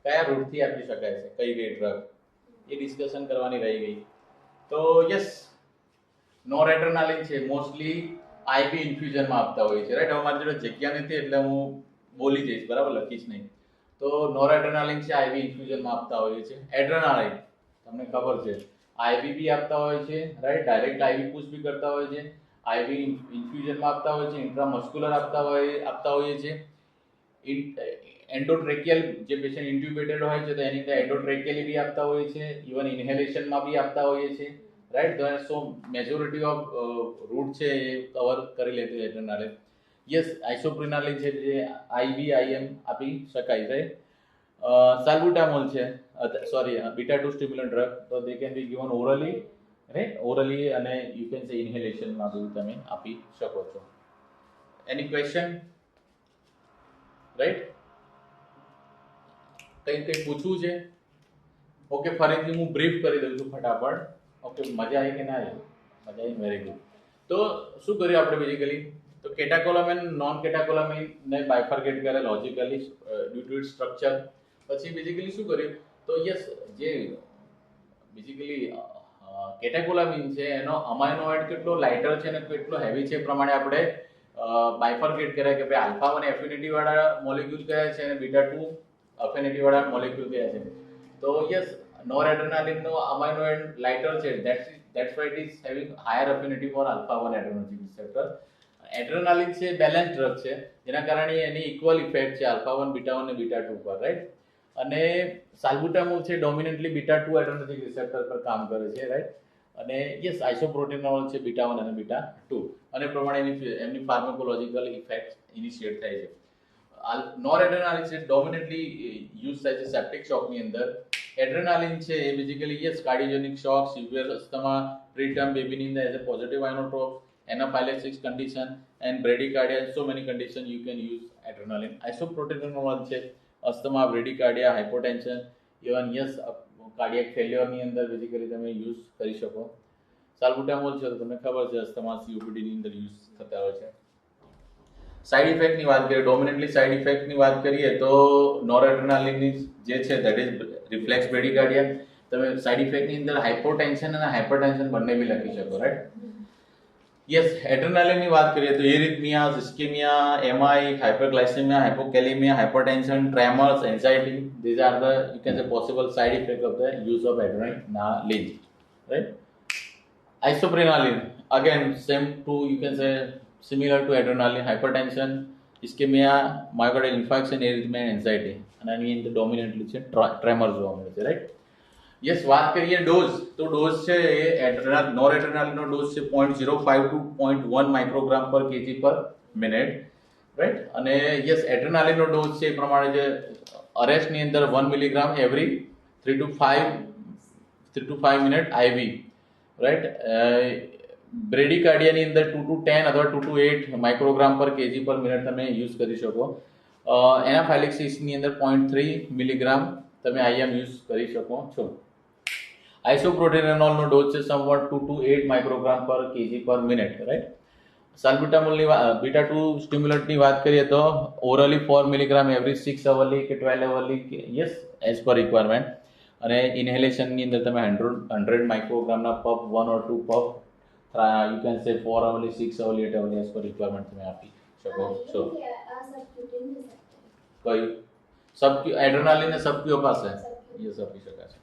કયા રૂટથી આપી શકાય છે, કઈ કઈ drug, એ discussion કરવાની રહી ગઈ. તો યસ, નોરેડ્રેનાલિન છે મોસ્ટલી આઈવી ઇન્ફ્યુઝનમાં આપતા હોય છે, રાઈટ. હવે મારી જોડે જગ્યા નથી એટલે હું બોલી જઈશ, બરાબર, લખીશ નહીં. તો નોરેડ્રેનાલિન છે આઈવી ઇન્ફ્યુઝનમાં આપતા હોઈએ છે. એડ્રેનાલિન તમને ખબર છે આઈવી બી આપતા હોય છે, રાઈટ. ડાયરેક્ટ આઈવી પુશ બી કરતા હોય છે, આઈવી ઇન્ફ્યુઝનમાં આપતા હોય છે, ઇન્ટ્રામસ્ક્યુલર આપતા હોઈએ છે. એન્ડોટ્રેકિયલ જે પેશન્ટ ઇન્ટ્યુબેટેડ હોય છે તો એની અંદર એન્ડોટ્રેકિયલી બી આપતા હોય છે, ઇવન ઇન્હેલેશનમાં બી આપતા હોઈએ છે, right. So majority of route છે એ કવર કરી લેતી એડ્રેનાલિન. યસ, આઇસોપ્રિનાલિન છે જે આઈવી આઈએમ આપી શકાય છે. સાલ્બુટામોલ છે, સોરી, બીટા 2 સ્ટિમ્યુલન્ટ ડ્રગ, તો દે can be given orally, right. Orally અને યુ કેન સે ઇન્હેલેશનમાં બી તમે આપી શકો છો. Any question, right? કંઈ પૂછવું છે? ઓકે, ફરીથી હું બ્રીફ કરી દઉં છું ફટાફટ. ઓકે, મજા આવી કે ના આવી? મજા આવી, વેરી ગુડ. તો શું કર્યું આપણે બેઝિકલી? તો કેટાકોલામિન નોન કેટાકોલામિન ને બાયફર્કેટ કરે logically due to its structure. પછી બેઝિકલી શું કર્યું? તો યસ, જે બેઝિકલી કેટાકોલામિન છે એનો અમાઇનો એસિડ કેટલો લાઇટર છે અને કેટલો હેવી છે એ પ્રમાણે આપણે બાયફર્કેટ કર્યા કે ભાઈ આલ્ફા 1 એફિનિટી વાળા મોલેક્યુલ કયા છે અને બીટા 2 અફિનિટી વાળા મોલેક્યુલ કયા છે. તો યસ, નોરેડ્રેનાલિન નો અમાઇનો એસિડ લાઇટર છે, that's why it is having higher affinity for alpha 1 adrenergic receptor. Adrenaline છે બેલેન્સ ડ્રગ છે, જેના કારણે એની ઇક્વલ ઇફેક્ટ છે આલ્ફા 1 બીટા 1 અને બીટા 2 પર, રાઈટ. અને સાલ્બુટામોલ છે ડોમિનેન્ટલી બીટા 2 એડ્રેનર્જિક રિસેપ્ટર પર કામ કરે છે, રાઈટ. અને યસ, આઇસોપ્રોટેનોલ છે બીટા 1 અને બીટા 2, અને પ્રમાણે એમની ફાર્માકોલોજીકલ ઇફેક્ટ ઇનિશિએટ થાય છે. નોરેડ્રેનાલિન છે ડોમિનેન્ટલી યુઝ થાય છે સેપ્ટિક શોકની અંદર. એડ્રેનાલિન છે એ basically yes cardiogenic shock, severe asthma, preterm બેબીની અંદર as a positive inotrope, anaphylaxis condition and bradycardia, so many condition you can use adrenaline. Isoproterenol છે asthma, bradycardia, hypotension, even yes cardiac ફેલ્યોરની અંદર basically તમે use કરી શકો. સાલ્બુટામોલ છે તો તમને ખબર છે અસ્થમા સીઓપીડીની અંદર યુઝ થતા હોય છે. સાઇડ ઇફેક્ટની વાત કરીએ, ડોમિનેન્ટલી સાઇડ ઇફેક્ટની વાત કરીએ તો નોરેડ્રેનાલિનની જે છે દેટ ઇઝ રિફ્લેક્સ બ્રેડિકાર્ડિયા. તમે સાઇડ ઇફેક્ટની અંદર હાઇપોટેન્શન અને હાઇપરટેન્શન બંને બી લખી શકો, રાઈટ. યસ, એડ્રેનાલિનની વાત કરીએ તો arrhythmia, ischemia, MI, hyperglycemia, hypokalemia, hypertension, tremors, anxiety, these are the you can say possible side effect of the use of adrenaline, right. Isoprenaline again same to you can say similar to adrenaline, hypertension, ischemia, myocardial infarction, arrhythmia, anxiety, અને આની અંદર ડોમિનેન્ટલી છે ટ્રેમર જોવા મળે છે, right. Yes, વાત કરીએ dose, તો ડોઝ છે એ નોરેડ્રેનાલિનનો ડોઝ છે 0.05 to 0.1 માઇક્રોગ્રામ પર કેજી પર મિનિટ, રાઈટ. અને યસ, એડ્રેનાલિનનો ડોઝ છે એ પ્રમાણે છે અરેસ્ટની અંદર 1 milligram every 3 to 5 minute IV, right. બ્રેડિકાર્ડિયાની અંદર 2 to 10 અથવા 2 to 8 માઇક્રોગ્રામ પર કેજી પર મિનિટ તમે યુઝ કરી શકો. એનાફાઇલેક્સિસની અંદર 0.3 મિલીગ્રામ તમે આઈએમ યુઝ કરી શકો છો. આઇસોપ્રોટેનોલનો ડોઝ છે સમવટ 2 to 8 માઇક્રોગ્રામ પર કેજી પર મિનિટ, રાઈટ. સાલ્બુટામોલની બીટા 2 સ્ટિમ્યુલન્ટની વાત કરીએ તો ઓરલી 4 મિલીગ્રામ એવરી 6 અવરલી કે 12 hourly, yes, as per requirement. અને ઇન્હેલેશનની અંદર તમે 100 માઇક્રોગ્રામના puff 1 or 2 puff you can say 4 અવરલી, 6 અવરલી, 8 અવરલી as per requirement તમે આપી શકો છો. કયું એડ્રેનાલિન ને સબક્યુ પાસે યસ આપી શકાશે.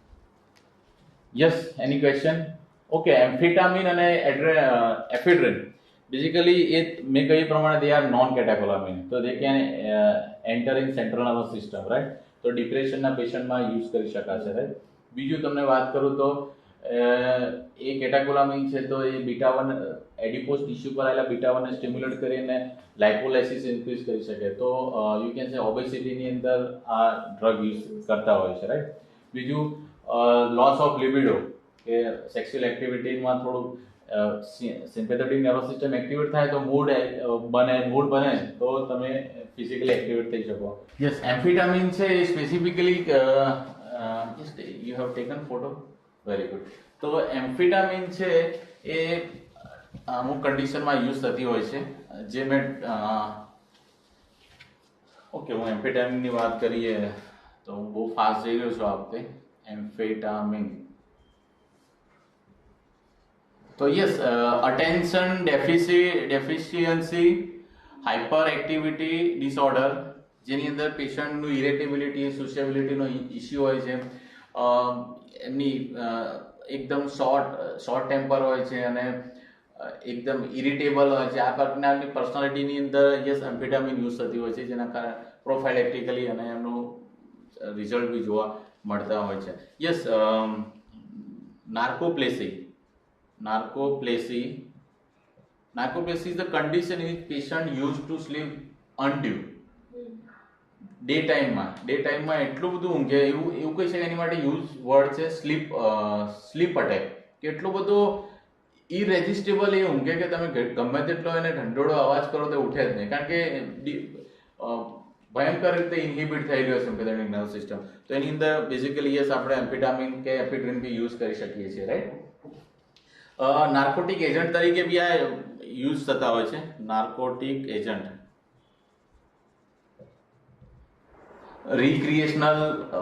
Yes, any question? ઓકે, એમ્ફેટામિન અને એફેડ્રિન બેઝિકલી એ મેં કહ્યું પ્રમાણે દે આર નોન કેટાકોલામિન, તો they can enter in central nervous system, right. તો ડિપ્રેશનના પેશન્ટમાં યુઝ કરી શકાશે, રાઈટ. બીજું તમને વાત કરું તો એ કેટાકોલામિન છે તો એ બીટા 1 એડિપોઝ ટિશ્યુ પર આવેલા બીટા 1 ને સ્ટિમ્યુલેટ કરીને લાઇપોલાઇસિસ ઇન્ક્રીઝ કરી શકે. તો યુ કેન સે ઓબેસિટીની અંદર આ ડ્રગ યુઝ કરતા હોય છે, રાઈટ. બીજું લોસ ઓફ લિબિડો, કે સેક્સ્યુઅલ એક્ટિવિટીમાં થોડું સિમ્પેથેટિક નર્વસ સિસ્ટમ એક્ટિવેટ થાય તો મૂડ બને તો તમે ફિઝિકલી એક્ટિવેટ થઈ શકો. યસ, એમ્ફેટામિન છે એ specifically you have taken photo, very good. તો એમ્ફેટામિન છે એ અમુક કન્ડિશનમાં યુઝ થતી હોય છે જે મેં ઓકે હું એમ્ફેટામિનની વાત કરીએ તો હું બહુ ફાસ્ટ જઈ રહ્યો છું આ વખતે. એમ્ફેટામિન તો yes attention deficiency hyper activity disorder જેની અંદર પેશન્ટનું ઇરેટેબિલિટી સોશિયેબિલિટીનો ઇસ્યુ હોય છે, એમની એકદમ શોર્ટ ટેમ્પર હોય છે અને એકદમ ઇરિટેબલ હોય છે. આ પ્રકારની પર્સનાલિટીની અંદર યસ એમ્ફેટામિન યુઝ થતી હોય છે જેના કારણે પ્રોફાઇલેક્ટિકલી અને એમનું રિઝલ્ટ બી જોવા મળતા હોય છે. Yes narcolepsy is the condition in which patient used to sleep undue. Day ટાઈમમાં એટલું બધું ઊંઘે એવું કહી શકાય. એની માટે યુઝ વર્ડ છે સ્લીપ અટેક. કે એટલો બધો ઇરેઝિસ્ટેબલ એ ઊંઘે કે તમે ગમે તેટલો એને ઢંઢોળો અવાજ કરો તો ઉઠે જ નહીં, કારણ કે ભયંકર રીતે ઇન્હિબિટ થઈ ગયો છે એમ્ફેટામિક નર્વ સિસ્ટમ. તો એની અંદર બેઝિકલી યસ આપણે એમ્ફેટામિન કે એફેડ્રિન બી યુઝ કરી શકીએ છીએ, રાઈટ. નાર્કોટિક એજન્ટ તરીકે બી આ યુઝ થતા હોય છે. નાર્કોટિક એજન્ટ રિક્રિએશનલ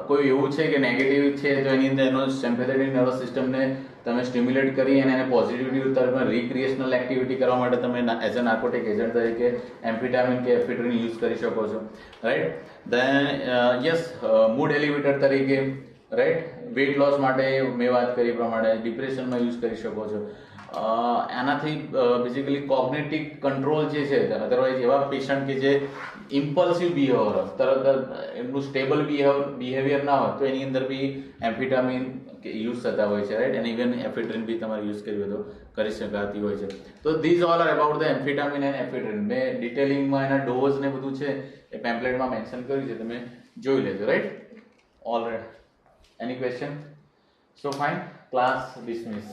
કોઈ એવું છે કે નેગેટિવ છે તો એની અંદર એનો સિમ્પેથેટિક નર્વસ સિસ્ટમને તમે સ્ટિમ્યુલેટ કરી અને એને પોઝિટિવિટી તરફ રિક્રિએશનલ એક્ટિવિટી કરવા માટે તમે એઝ અ નાર્કોટિક એજન્ટ તરીકે એમ્ફેટામિન કે એફેડ્રિન યુઝ કરી શકો છો, right. Then yes mood elevator તરીકે, રાઈટ. વેઇટ લોસ માટે મેં વાત કરી પ્રમાણે ડિપ્રેશનમાં યુઝ કરી શકો છો. આનાથી બેઝિકલી કોગ્નિટિવ કંટ્રોલ જે છે, અધરવાઇઝ એવા પેશન્ટ કે જે ઇમ્પલ્સિવ બિહેવિયર તરત એમનું સ્ટેબલ બિહેવિયર ના હોય તો એની અંદર બી એમ્ફેટામિન યુઝ થતા હોય છે, રાઈટ. અને ઇવન એફેડ્રિન બી તમારે યુઝ કરવી હોય તો કરી શકાતી હોય છે. તો these all are about the amphetamine and ephedrine. મેં ડિટેલિંગમાં એના ડોઝ ને બધું છે એ પેમ્પલેટમાં મેન્શન કર્યું છે, તમે જોઈ લેજો, right. Alright. Any question? So fine, class dismiss.